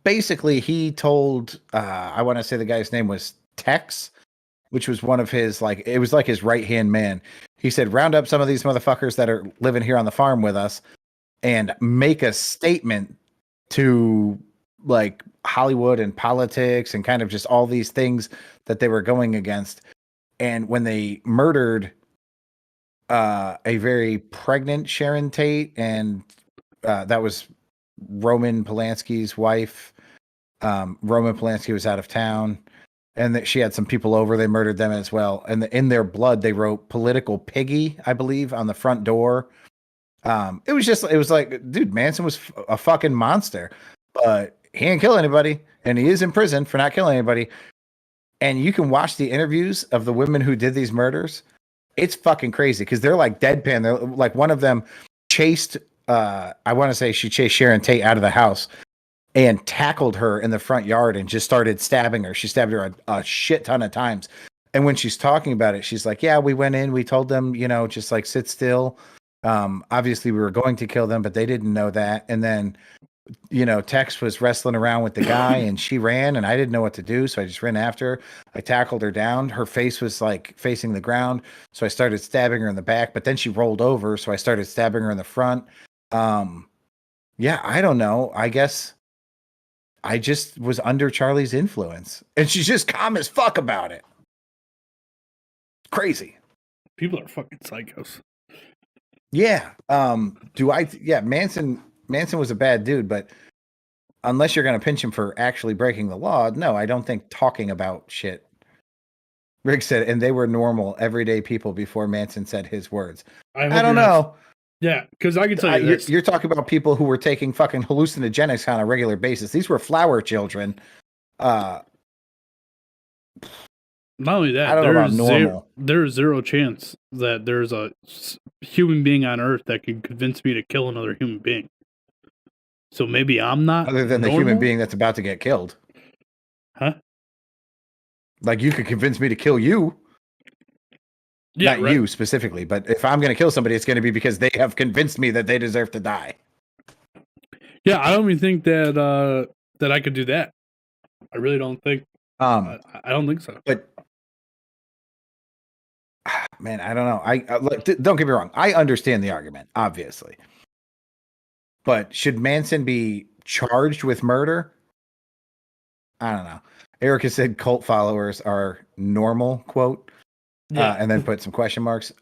basically he told I want to say the guy's name was Tex, which was one of his, like, it was like his right-hand man. He said, round up some of these motherfuckers that are living here on the farm with us and make a statement to, like, Hollywood and politics and kind of just all these things that they were going against. And when they murdered a very pregnant Sharon Tate, and that was Roman Polanski's wife. Roman Polanski was out of town, and that she had some people over. They murdered them as well. And in their blood, they wrote "political piggy," I believe, on the front door. It was like, dude, Manson was a fucking monster, but he didn't kill anybody, and he is in prison for not killing anybody. And you can watch the interviews of the women who did these murders. It's fucking crazy because they're like deadpan. They're like, one of them chased I want to say she chased Sharon Tate out of the house and tackled her in the front yard and just started stabbing her. She stabbed her a shit ton of times. And when she's talking about it, she's like, yeah, we went in, we told them, just like sit still. Obviously we were going to kill them, but they didn't know that. And then, Tex was wrestling around with the guy and she ran and I didn't know what to do. So I just ran after her. I tackled her down. Her face was like facing the ground. So I started stabbing her in the back, but then she rolled over. So I started stabbing her in the front. Yeah, I don't know. I guess I just was under Charlie's influence and she's just calm as fuck about it. Crazy. People are fucking psychos. Yeah. Manson was a bad dude, but unless you're going to pinch him for actually breaking the law, no, I don't think talking about shit. Rick said, and they were normal, everyday people before Manson said his words. I don't know. Yeah, because I can tell you this. You're talking about people who were taking fucking hallucinogenics on a regular basis. These were flower children. Not only that, I don't know about normal. There's zero chance that there's a human being on Earth that can convince me to kill another human being. So maybe I'm not other than normal? The human being that's about to get killed. Huh? Like you could convince me to kill you. Yeah, not right. You specifically, but if I'm going to kill somebody, it's going to be because they have convinced me that they deserve to die. Yeah, I don't even think that that I could do that. I really don't think. I don't think so. But man, I don't know. Don't get me wrong. I understand the argument, obviously. But should Manson be charged with murder? I don't know. Erica said cult followers are normal, quote, and then put some question marks.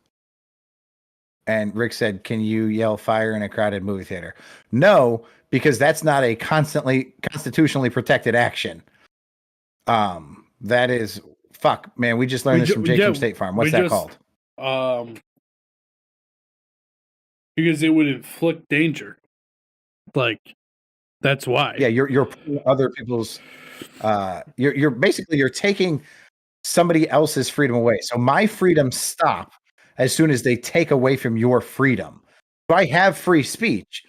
And Rick said, can you yell fire in a crowded movie theater? No, because that's not a constitutionally protected action. That is, fuck, man, we just learned this from Jake from State Farm. What's that called? Because it would inflict danger. Like, that's why. Yeah, you're putting other people's you're basically taking somebody else's freedom away. So my freedom stop as soon as they take away from your freedom. So I have free speech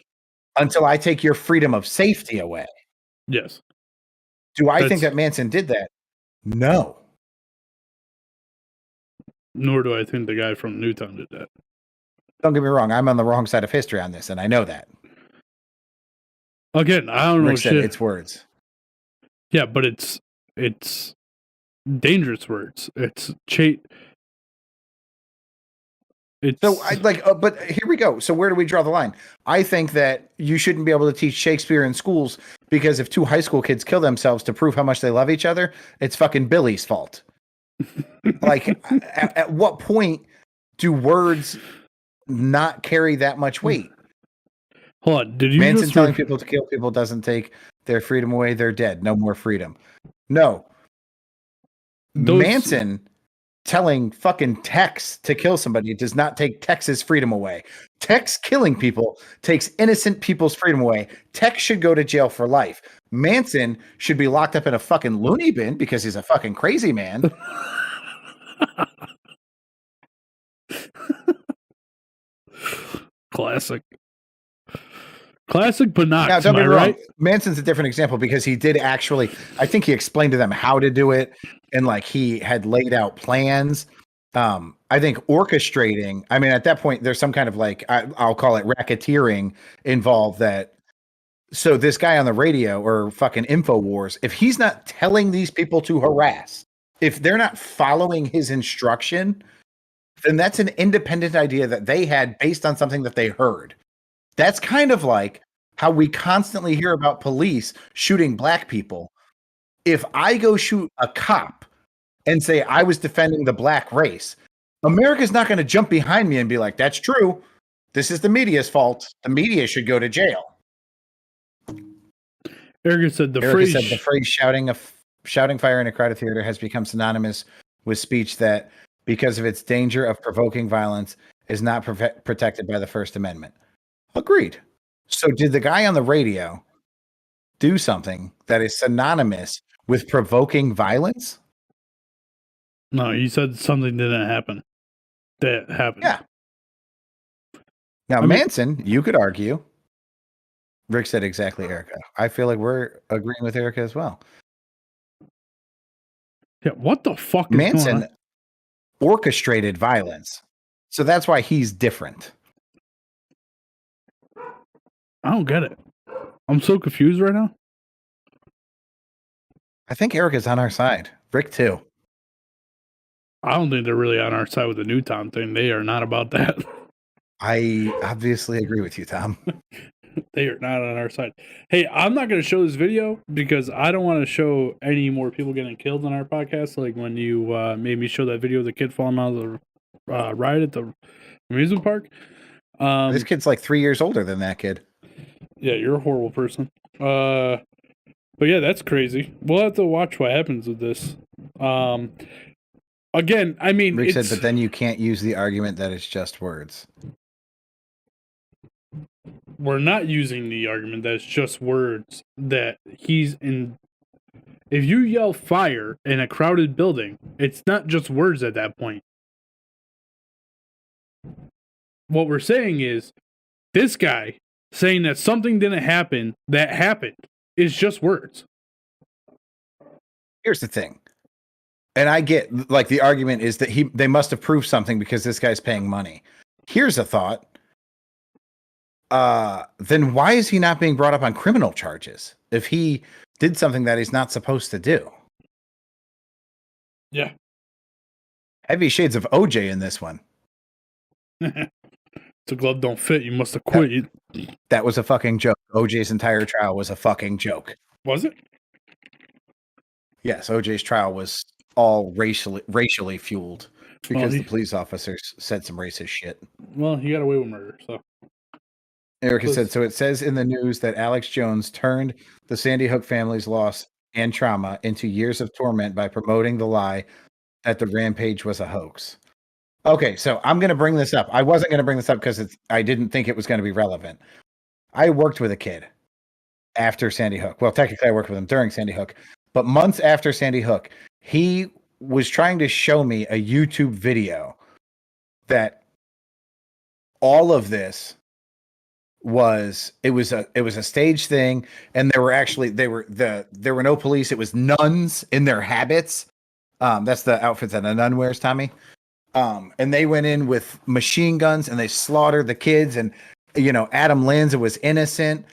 until I take your freedom of safety away. Yes. Do I think that Manson did that? No. Nor do I think the guy from Newtown did that. Don't get me wrong. I'm on the wrong side of history on this, and I know that. Again, I don't know shit. It's words. Yeah, but it's dangerous words. It's so I but here we go. So where do we draw the line? I think that you shouldn't be able to teach Shakespeare in schools because if two high school kids kill themselves to prove how much they love each other, it's fucking Billy's fault. Like, at what point do words not carry that much weight? Hold on, did you Manson telling people to kill people doesn't take their freedom away? They're dead. No more freedom. No. Manson telling fucking Tex to kill somebody does not take Tex's freedom away. Tex killing people takes innocent people's freedom away. Tex should go to jail for life. Manson should be locked up in a fucking loony bin because he's a fucking crazy man. Classic, but not. Now, don't be wrong. Right? Manson's a different example because he did actually, I think he explained to them how to do it and like he had laid out plans. I think orchestrating, I mean, at that point, there's some kind of like, I'll call it racketeering involved that. So this guy on the radio or fucking InfoWars, if he's not telling these people to harass, if they're not following his instruction, then that's an independent idea that they had based on something that they heard. That's kind of like how we constantly hear about police shooting black people. If I go shoot a cop and say I was defending the black race, America's not going to jump behind me and be like, that's true. This is the media's fault. The media should go to jail. Erica said the phrase shouting fire in a crowded theater has become synonymous with speech that, because of its danger of provoking violence, is not protected by the First Amendment. Agreed. So did the guy on the radio do something that is synonymous with provoking violence? No, he said something didn't happen. That happened. Yeah. Now, Manson, you could argue, Rick said exactly, Erica. I feel like we're agreeing with Erica as well. Yeah, what the fuck is going on? Manson orchestrated violence. So that's why he's different. I don't get it. I'm so confused right now. I think Erica's on our side. Rick too. I don't think they're really on our side with the Newtown thing. They are not about that. I obviously agree with you, Tom. They are not on our side. Hey, I'm not going to show this video because I don't want to show any more people getting killed on our podcast. Like when you made me show that video of the kid falling out of the ride at the amusement park. This kid's like 3 years older than that kid. Yeah, you're a horrible person. But yeah, that's crazy. We'll have to watch what happens with this. Again, I mean, Rick said, but then you can't use the argument that it's just words. We're not using the argument that it's just words, that he's in. If you yell fire in a crowded building, it's not just words at that point. What we're saying is this guy saying that something didn't happen that happened is just words. Here's the thing. And I get, like, the argument is that they must have proved something because this guy's paying money. Here's a thought. Then why is he not being brought up on criminal charges if he did something that he's not supposed to do? Yeah. Heavy shades of OJ in this one. The glove don't fit. You must have quit. That was a fucking joke. OJ's entire trial was a fucking joke. Was it? Yes, OJ's trial was all racially fueled because the police officers said some racist shit. Well, he got away with murder, so. Erica said, so it says in the news that Alex Jones turned the Sandy Hook family's loss and trauma into years of torment by promoting the lie that the rampage was a hoax. Okay, so I'm going to bring this up. I wasn't going to bring this up because I didn't think it was going to be relevant. I worked with a kid after Sandy Hook. Well, technically I worked with him during Sandy Hook, but months after Sandy Hook, he was trying to show me a YouTube video that all of this was a stage thing, and there were no police. It was nuns in their habits. That's the outfits that a nun wears, Tommy. And they went in with machine guns and they slaughtered the kids, and Adam Lanza was innocent.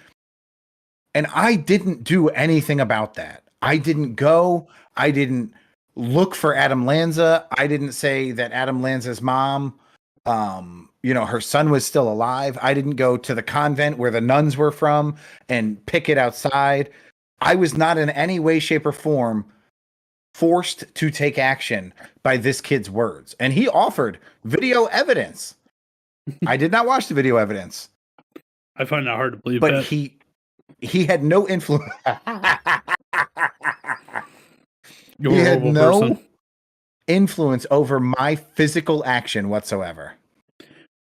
And I didn't do anything about that. I didn't go. I didn't look for Adam Lanza. I didn't say that Adam Lanza's mom, her son was still alive. I didn't go to the convent where the nuns were from and pick it outside. I was not in any way, shape, or form forced to take action by this kid's words. And he offered video evidence. I did not watch the video evidence. I find that hard to believe. But he had no influence. He had no influence over my physical action whatsoever.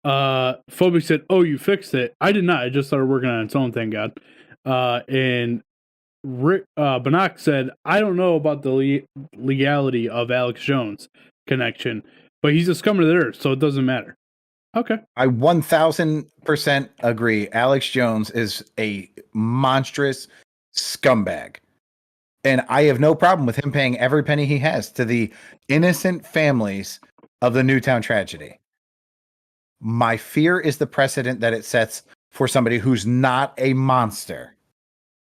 Phobic said, "Oh, you fixed it." I did not. I just started working on its own, thank God. And Rick Banach said, "I don't know about the legality of Alex Jones connection, but he's a scum of the earth, so it doesn't matter." Okay. I 1000% agree. Alex Jones is a monstrous scumbag. And I have no problem with him paying every penny he has to the innocent families of the Newtown tragedy. My fear is the precedent that it sets for somebody who's not a monster.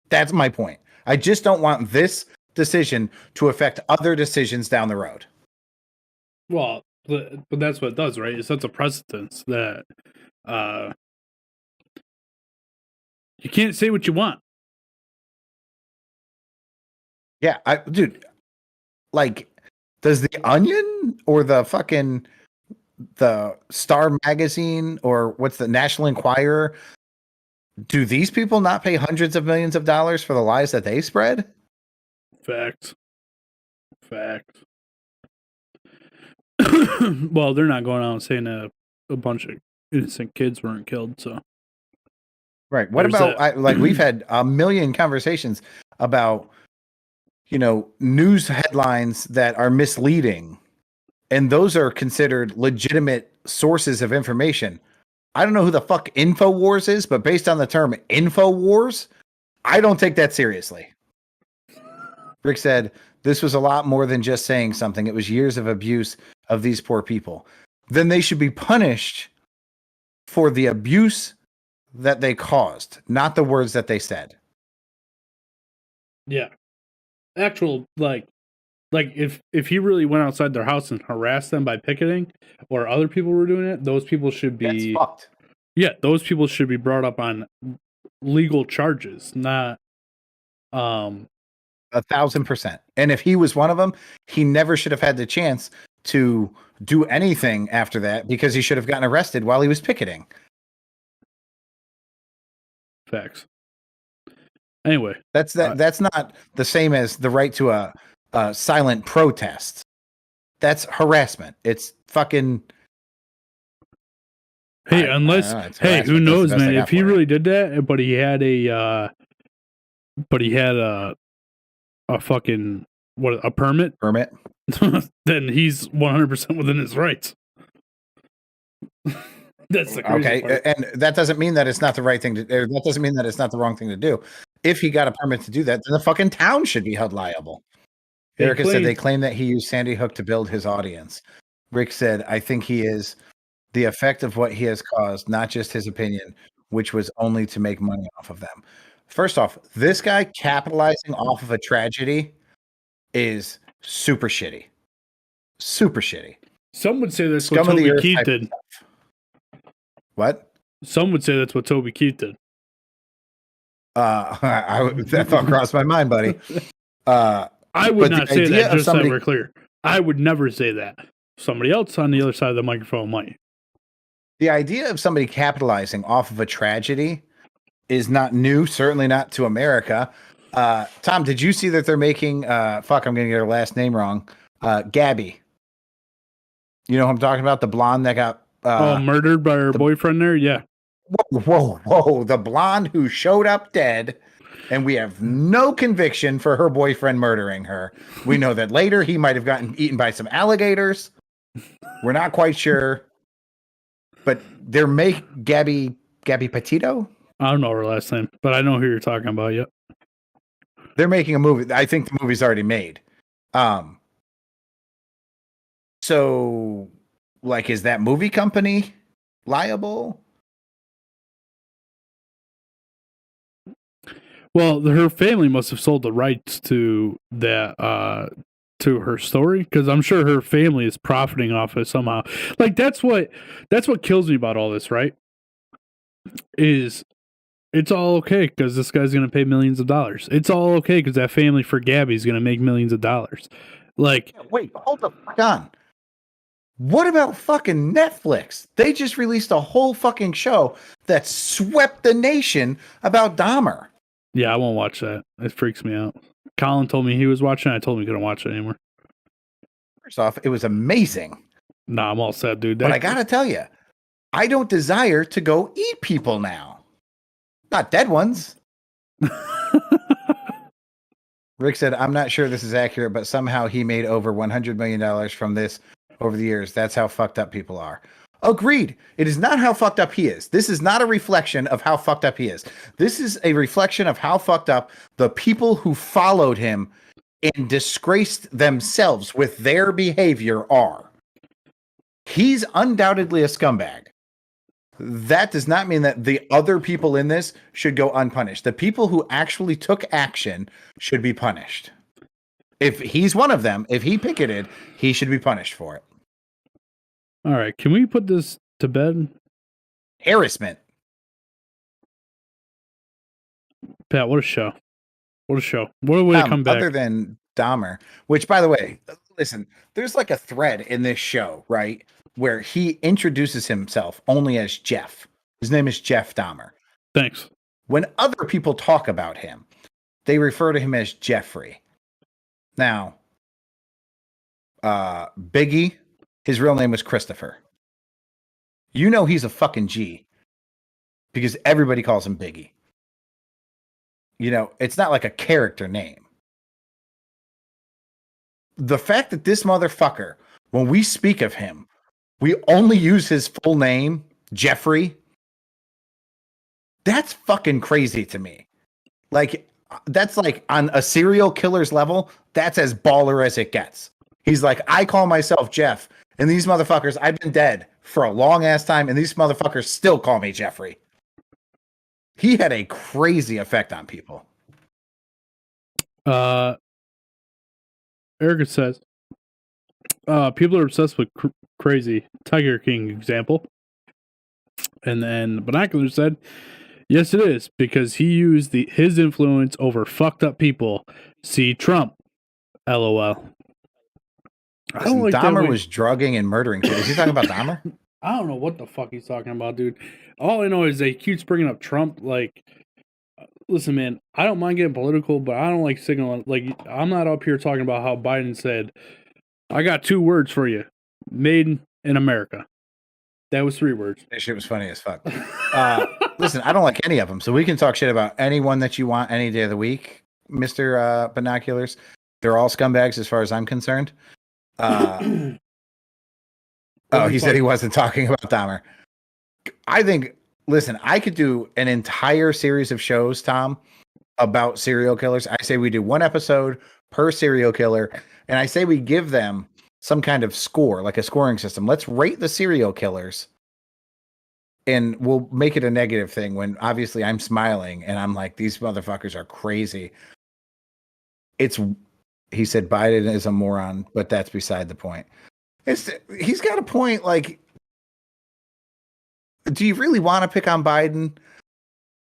That's my point. I just don't want this decision to affect other decisions down the road. Well, but that's what it does, right? It sets a precedence that you can't say what you want. Yeah, dude, like, does the Onion or the Star Magazine or what's the National Enquirer, do these people not pay hundreds of millions of dollars for the lies that they spread? Fact. Well, they're not going out and saying a bunch of innocent kids weren't killed, so. Right. What about, we've had a million conversations about, news headlines that are misleading, and those are considered legitimate sources of information. I don't know who the fuck InfoWars is, but based on the term InfoWars, I don't take that seriously. Rick said, this was a lot more than just saying something. It was years of abuse of these poor people. Then they should be punished for the abuse that they caused, not the words that they said. Yeah. Actual, like if he really went outside their house and harassed them by picketing, or other people were doing it, those people should be That's fucked. Yeah, those people should be brought up on legal charges, not 1,000%. And if he was one of them, he never should have had the chance to do anything after that, because he should have gotten arrested while he was picketing. Facts. Anyway, that's not the same as the right to a silent protest. That's harassment. It's fucking. Hey, who knows, man? If he really did that, but he had a fucking a permit, then he's 100% within his rights. That's the crazy part. And that doesn't mean that it's not the right thing to do. That doesn't mean that it's not the wrong thing to do. If he got a permit to do that, then the fucking town should be held liable. Erica said they claim that he used Sandy Hook to build his audience. Rick said, I think he is the effect of what he has caused, not just his opinion, which was only to make money off of them. First off, this guy capitalizing off of a tragedy is super shitty. Super shitty. Some would say that's what Toby Keith did. What? Some would say that's what Toby Keith did. That thought crossed my mind, buddy. I would not say that, just so we're clear. I would never say that. Somebody else on the other side of the microphone might. The idea of somebody capitalizing off of a tragedy is not new, certainly not to America. Tom, did you see that they're making, I'm going to get her last name wrong, Gabby. You know who I'm talking about? The blonde that got... murdered by her boyfriend there? Yeah. Whoa. The blonde who showed up dead, and we have no conviction for her boyfriend murdering her. We know that later he might have gotten eaten by some alligators. We're not quite sure. But they're Gabby Petito? I don't know her last name, but I know who you're talking about, yep. They're making a movie. I think the movie's already made. So, like, is that movie company liable? Well, her family must have sold the rights to that to her story, because I'm sure her family is profiting off it somehow. Like that's what kills me about all this, right? Is it's all okay because this guy's gonna pay millions of dollars. It's all okay because that family for Gabby's gonna make millions of dollars. Like, wait, hold the fuck on. What about fucking Netflix? They just released a whole fucking show that swept the nation about Dahmer. Yeah, I won't watch that. It freaks me out. Colin told me he was watching it. I told him he couldn't watch it anymore. First off, it was amazing. Nah, I'm all set, dude. But I gotta tell you, I don't desire to go eat people now. Not dead ones. Rick said, I'm not sure this is accurate, but somehow he made over $100 million from this over the years. That's how fucked up people are. Agreed. It is not how fucked up he is. This is not a reflection of how fucked up he is. This is a reflection of how fucked up the people who followed him and disgraced themselves with their behavior are. He's undoubtedly a scumbag. That does not mean that the other people in this should go unpunished. The people who actually took action should be punished. If he's one of them, if he picketed, he should be punished for it. All right, can we put this to bed? Harassment. Pat, what a show. What a show. What a way to come back. Other than Dahmer, which, by the way, listen, there's like a thread in this show, right, where he introduces himself only as Jeff. His name is Jeff Dahmer. Thanks. When other people talk about him, they refer to him as Jeffrey. Now, Biggie, his real name was Christopher. You know he's a fucking G because everybody calls him Biggie. You know, it's not like a character name. The fact that this motherfucker, when we speak of him, we only use his full name, Jeffrey, That's fucking crazy to me. Like, that's like on a serial killer's level, that's as baller as it gets. He's like, I call myself Jeff, and these motherfuckers, I've been dead for a long ass time, and these motherfuckers still call me Jeffrey. He had a crazy effect on people. Erica says, people are obsessed with crazy. Tiger King example. And then Binocular said, yes, it is, because he used his influence over fucked up people. See Trump. LOL. I don't like Dahmer was drugging and murdering people. Is he talking about Dahmer? I don't know what the fuck he's talking about, dude. All I know is they keeps bringing up Trump. Like, listen, man, I don't mind getting political, but I don't like signaling. Like, I'm not up here talking about how Biden said, I got 2 words for you. Made in America. That was 3 words. That shit was funny as fuck. Listen, I don't like any of them, so we can talk shit about anyone that you want any day of the week, Mr. Binoculars. They're all scumbags as far as I'm concerned. Oh, he said he wasn't talking about Dahmer. I think, listen, I could do an entire series of shows, Tom, about serial killers. I say we do 1 episode per serial killer, and I say we give them some kind of score, like a scoring system. Let's rate the serial killers, and we'll make it a negative thing when obviously I'm smiling and I'm like, these motherfuckers are crazy. He said Biden is a moron, but that's beside the point. He's got a point. Like, do you really want to pick on Biden?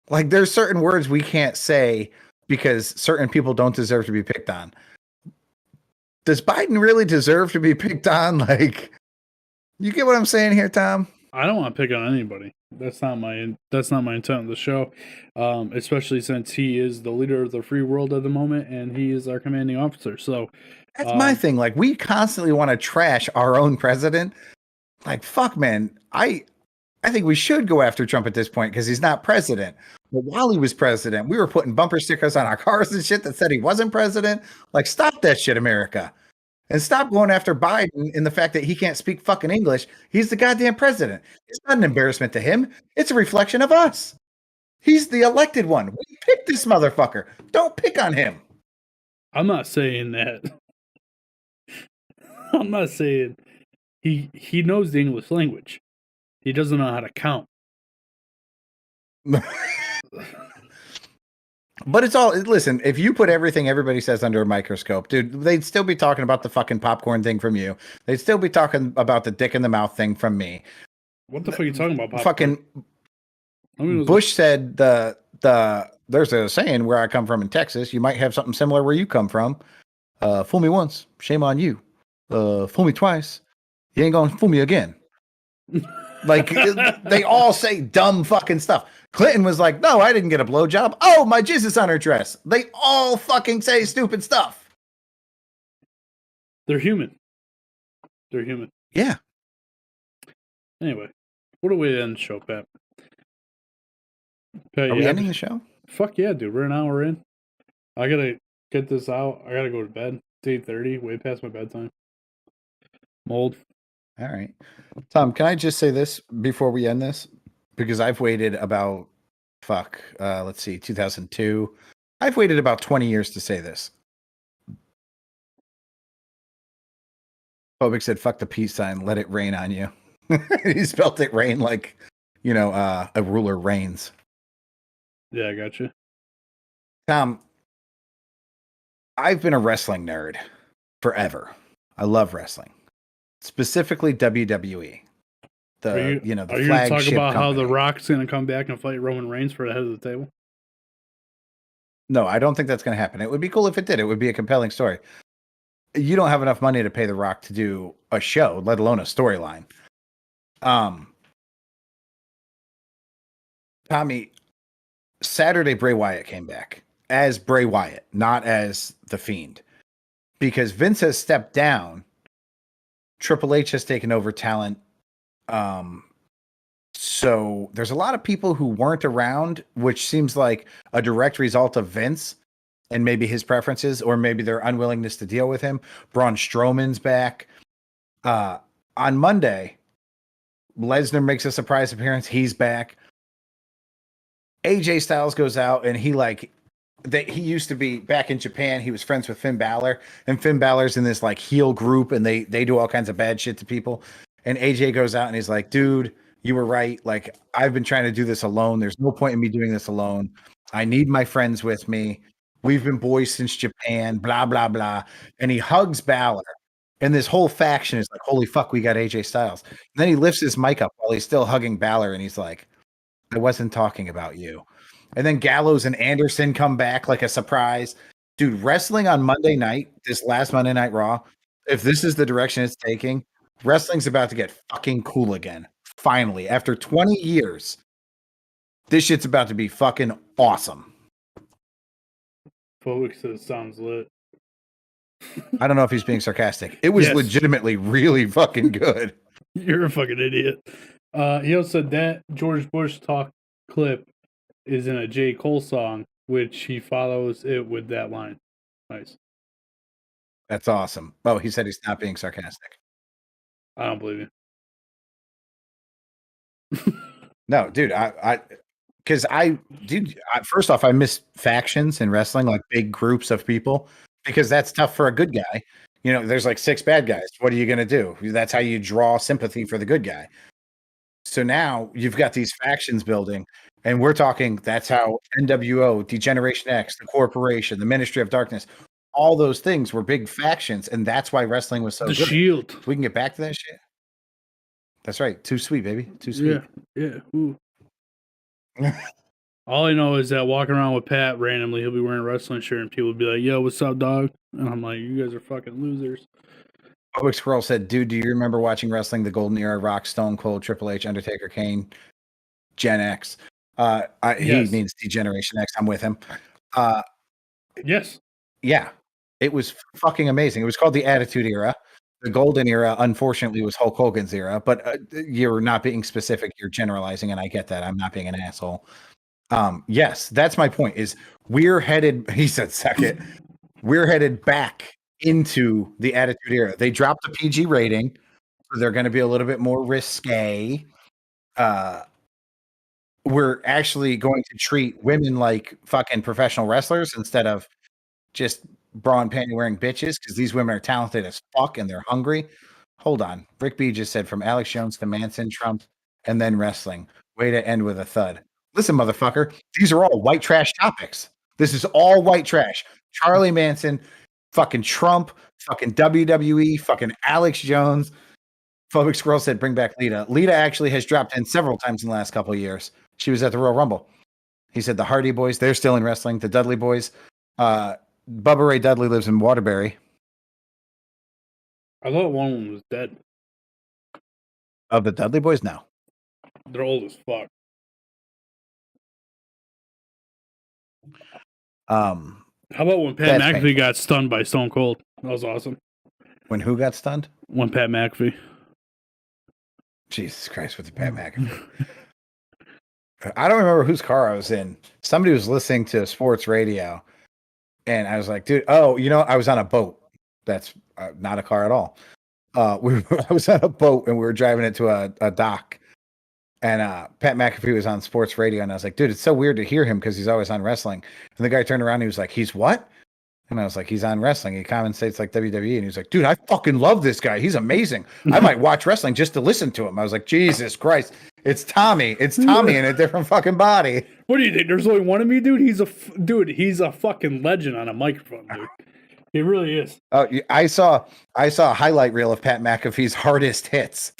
Like, there's certain words we can't say because certain people don't deserve to be picked on. Does Biden really deserve to be picked on? Like, you get what I'm saying here, Tom? I don't want to pick on anybody. That's not my intent of the show. Especially since he is the leader of the free world at the moment and he is our commanding officer. So that's my thing. Like, we constantly want to trash our own president. Like, fuck, man. I think we should go after Trump at this point because he's not president. But while he was president, we were putting bumper stickers on our cars and shit that said he wasn't president. Like, stop that shit, America. And stop going after Biden in the fact that he can't speak fucking English. He's the goddamn president. It's not an embarrassment to him. It's a reflection of us. He's the elected one. We picked this motherfucker. Don't pick on him. I'm not saying that. I'm not saying he knows the English language. He doesn't know how to count. But it's all, listen, if you put everything everybody says under a microscope, dude, they'd still be talking about the fucking popcorn thing from you. They'd still be talking about the dick in the mouth thing from me. What the fuck are you talking about, popcorn? Fucking Bush said there's a saying where I come from in Texas. You might have something similar where you come from. Fool me once, shame on you. Fool me twice, you ain't gonna fool me again. Like, they all say dumb fucking stuff. Clinton was like, no, I didn't get a blowjob. Oh, my jizz is on her dress. They all fucking say stupid stuff. They're human. They're human. Yeah. Anyway, what a way to end the show, Pat. Are we ending the show? Fuck yeah, dude. We're an hour in. I gotta get this out. I gotta go to bed. It's 8:30, way past my bedtime. Mold. All right. Tom, can I just say this before we end this? Because I've waited about, 2002. I've waited about 20 years to say this. Phobic said, fuck the peace sign, let it rain on you. He spelt it rain like, a ruler reigns. Yeah, I got you. Tom, I've been a wrestling nerd forever. I love wrestling. Specifically WWE. The are you flagship gonna talk about company. how The Rock's gonna come back and fight Roman Reigns for the head of the table? No, I don't think that's gonna happen. It would be cool if it did. It would be a compelling story. You don't have enough money to pay The Rock to do a show, let alone a storyline. Tommy, Saturday Bray Wyatt came back as Bray Wyatt, not as The Fiend. Because Vince has stepped down. Triple H has taken over talent. So there's a lot of people who weren't around, which seems like a direct result of Vince and maybe his preferences or maybe their unwillingness to deal with him. Braun Strowman's back. On Monday, Lesnar makes a surprise appearance. He's back. AJ Styles goes out and he used to be back in Japan. He was friends with Finn Balor, and Finn Balor's in this like heel group, and they do all kinds of bad shit to people. And AJ goes out and he's like, "Dude, you were right. Like, I've been trying to do this alone. There's no point in me doing this alone. I need my friends with me. We've been boys since Japan. Blah blah blah." And he hugs Balor, and this whole faction is like, "Holy fuck, we got AJ Styles." And then he lifts his mic up while he's still hugging Balor, and he's like, "I wasn't talking about you." And then Gallows and Anderson come back like a surprise. Dude, wrestling on Monday night, this last Monday Night Raw, if this is the direction it's taking, wrestling's about to get fucking cool again. Finally, after 20 years, this shit's about to be fucking awesome. Folks says sounds lit. I don't know if he's being sarcastic. It was legitimately really fucking good. You're a fucking idiot. He also said that George Bush talk clip is in a J. Cole song, which he follows it with that line. Nice. That's awesome. Oh, he said he's not being sarcastic. I don't believe you. No, dude, first off, I miss factions in wrestling, like big groups of people, because that's tough for a good guy. You know, there's like 6 bad guys. What are you going to do? That's how you draw sympathy for the good guy. So now you've got these factions building, and we're talking, that's how NWO, Degeneration X, the Corporation, the Ministry of Darkness, all those things were big factions, and that's why wrestling was so good. Shield. So we can get back to that shit. That's right. Too sweet, baby. Too sweet. Yeah. Ooh. All I know is that walking around with Pat randomly, he'll be wearing a wrestling shirt, and people will be like, "Yo, what's up, dog?" And I'm like, "You guys are fucking losers." Public Squirrel said, "Dude, do you remember watching wrestling? The Golden Era, Rock, Stone Cold, Triple H, Undertaker, Kane, Gen X." Yes. He means Degeneration X. I'm with him. Yes. Yeah. It was fucking amazing. It was called the Attitude Era. The Golden Era, unfortunately, was Hulk Hogan's era, but you're not being specific. You're generalizing, and I get that. I'm not being an asshole. Yes, that's my point, is we're headed, he said second, we're headed back into the Attitude Era. They dropped the PG rating, so they're going to be a little bit more risque. We're actually going to treat women like fucking professional wrestlers instead of just bra and panty wearing bitches, because these women are talented as fuck and they're hungry. Hold on. Rick B just said, from Alex Jones to Manson, Trump, and then wrestling. Way to end with a thud. Listen, motherfucker, these are all white trash topics. This is all white trash. Charlie Manson, fucking Trump, fucking WWE, fucking Alex Jones. Phobic Squirrel said, bring back Lita. Lita actually has dropped in several times in the last couple of years. She was at the Royal Rumble. He said the Hardy Boys, they're still in wrestling. The Dudley Boys. Bubba Ray Dudley lives in Waterbury. I thought one was dead. Of the Dudley Boys? No. They're old as fuck. How about when Pat McAfee got stunned by Stone Cold? That was awesome. When who got stunned? When Pat McAfee. Jesus Christ, with the Pat McAfee. I don't remember whose car I was in. Somebody was listening to sports radio, and I was like, dude, oh, you know, I was on a boat. That's not a car at all. I was on a boat, and we were driving it to a dock. And Pat McAfee was on sports radio, and I was like, dude, it's so weird to hear him because he's always on wrestling. And the guy turned around and he was like, he's what? And I was like, he's on wrestling. He commentates like WWE. And he was like, dude, I fucking love this guy. He's amazing. I might watch wrestling just to listen to him. I was like, Jesus Christ. It's Tommy. It's Tommy in a different fucking body. What do you think? There's only one of me, dude? He's a fucking legend on a microphone, dude. He really is. Oh, I saw a highlight reel of Pat McAfee's hardest hits.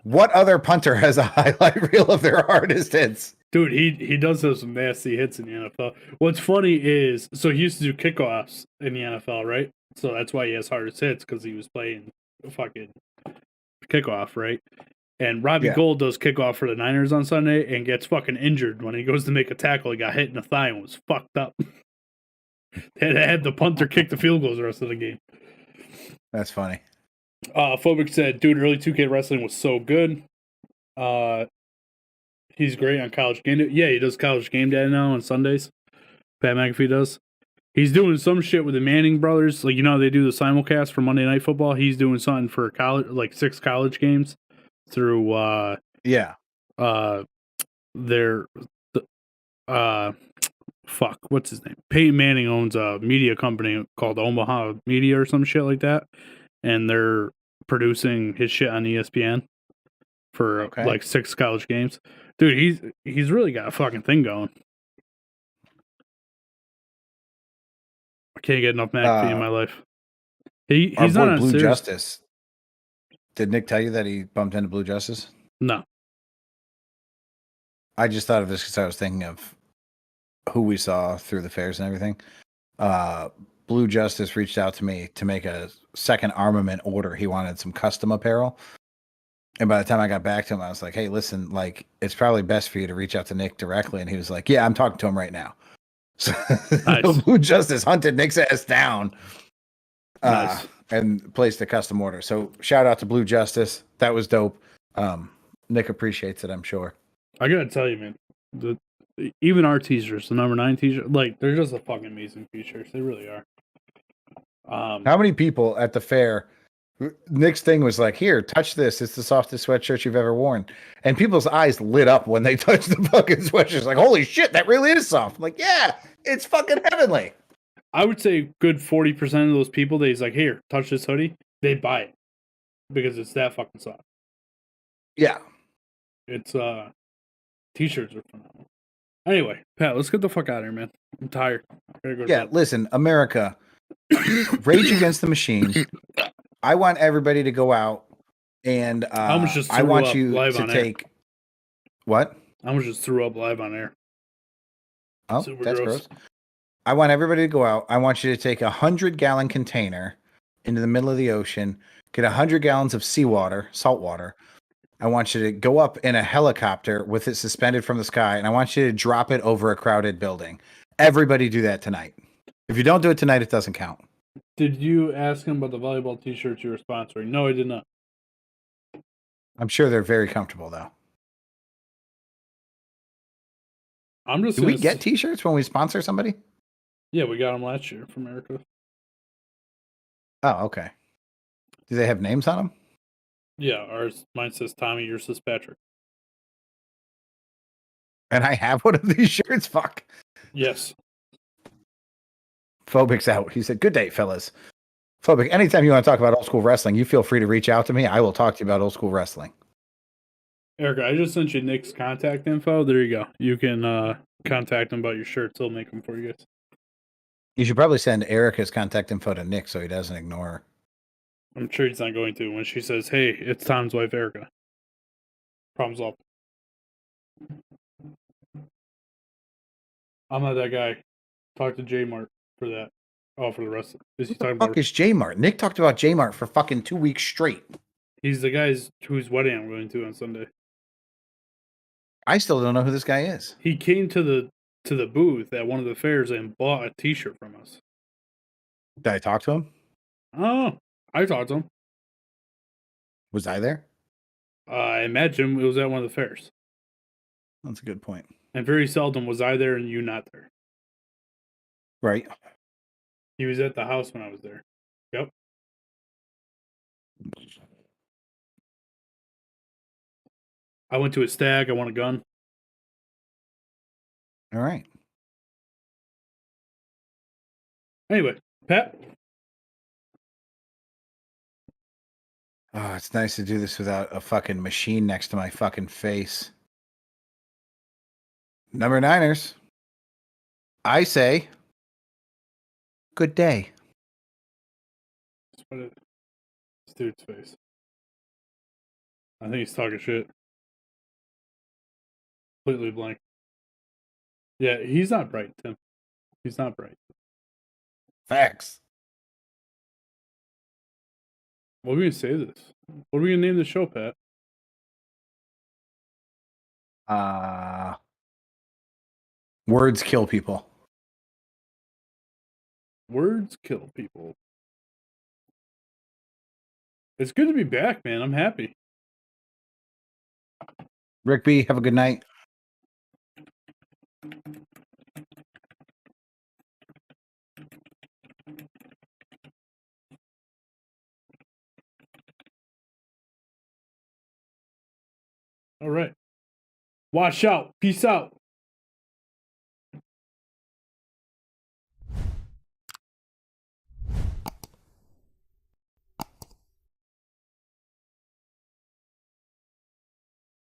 What other punter has a highlight reel of their hardest hits? Dude, he does have some nasty hits in the NFL. What's funny is, so he used to do kickoffs in the NFL, right? So that's why he has hardest hits, because he was playing fucking kickoff, right? And Robbie Gould does kickoff for the Niners on Sunday and gets fucking injured when he goes to make a tackle. He got hit in the thigh and was fucked up. They had the punter kick the field goals the rest of the game. That's funny. Phobic said, dude, early 2K wrestling was so good. He's great on College Game Day. Yeah, he does College Game Day now on Sundays. Pat McAfee does. He's doing some shit with the Manning brothers. Like, you know, they do the simulcast for Monday Night Football. He's doing something for college, like 6 college games through, what's his name? Peyton Manning owns a media company called Omaha Media or some shit like that, and they're producing his shit on ESPN for like 6 college games. Dude, he's really got a fucking thing going. I can't get enough McAfee in my life. He's not on Blue Sirius. Justice. Did Nick tell you that he bumped into Blue Justice? No. I just thought of this because I was thinking of who we saw through the fairs and everything. Blue Justice reached out to me to make a second armament order. He wanted some custom apparel. And by the time I got back to him, I was like, hey, listen, like, it's probably best for you to reach out to Nick directly. And he was like, yeah, I'm talking to him right now. So Nice. Blue Justice hunted Nick's ass down Nice. and placed a custom order. So shout out to Blue Justice. That was dope. Nick appreciates it, I'm sure. I gotta tell you, man, even our t-shirts, the number 9 t-shirt, like, they're just a fucking amazing t-shirts. They really are. How many people at the fair? Nick's thing was like, here, touch this. It's the softest sweatshirt you've ever worn. And people's eyes lit up when they touched the fucking sweatshirt. Like, holy shit, that really is soft. I'm like, yeah, it's fucking heavenly. I would say good 40% of those people that he's like, here, touch this hoodie, they buy it because it's that fucking soft. Yeah. It's, t-shirts are phenomenal. Anyway, Pat, let's get the fuck out of here, man. I'm tired. Listen, America, Rage Against the Machine. I want everybody to go out and I want you to take what? I almost just threw up live on air. Oh, that's gross. I want everybody to go out. I want you to take 100-gallon container into the middle of the ocean, get 100 gallons of seawater, salt water. I want you to go up in a helicopter with it suspended from the sky, and I want you to drop it over a crowded building. Everybody do that tonight. If you don't do it tonight, it doesn't count. Did you ask him about the volleyball t-shirts you were sponsoring? No, I did not. I'm sure they're very comfortable, though. Do we get t-shirts when we sponsor somebody? Yeah, we got them last year from America. Oh, okay. Do they have names on them? Yeah, mine says Tommy, yours says Patrick. And I have one of these shirts? Fuck. Yes. Phobic's out. He said, good day, fellas. Phobic, anytime you want to talk about old school wrestling, you feel free to reach out to me. I will talk to you about old school wrestling. Erica, I just sent you Nick's contact info. There you go. You can contact him about your shirts. He'll make them for you guys. You should probably send Erica's contact info to Nick so he doesn't ignore her. I'm sure he's not going to when she says, hey, it's Tom's wife, Erica. Problems solved. I'm not that guy. Talk to J-Mart for that. Oh, for the rest. Is he talking about? Fuck is J-Mart? Nick talked about J-Mart for fucking 2 weeks straight. He's the guy whose wedding I'm going to on Sunday. I still don't know who this guy is. He came to the booth at one of the fairs and bought a t-shirt from us. Did I talk to him? Oh, I talked to him. Was I there? I imagine it was at one of the fairs. That's a good point. And very seldom was I there and you not there. Right. He was at the house when I was there. Yep. I went to a stag. I won a gun. All right. Anyway, Pat. Oh, it's nice to do this without a fucking machine next to my fucking face. Number 9ers. I say, good day. This dude's face. I think he's talking shit. Completely blank. Yeah, he's not bright, Tim. He's not bright. Facts. What are we gonna say to this? What are we gonna name the show, Pat? Words kill people. Words kill people. It's good to be back, man. I'm happy. Rick B, have a good night. All right. Watch out. Peace out.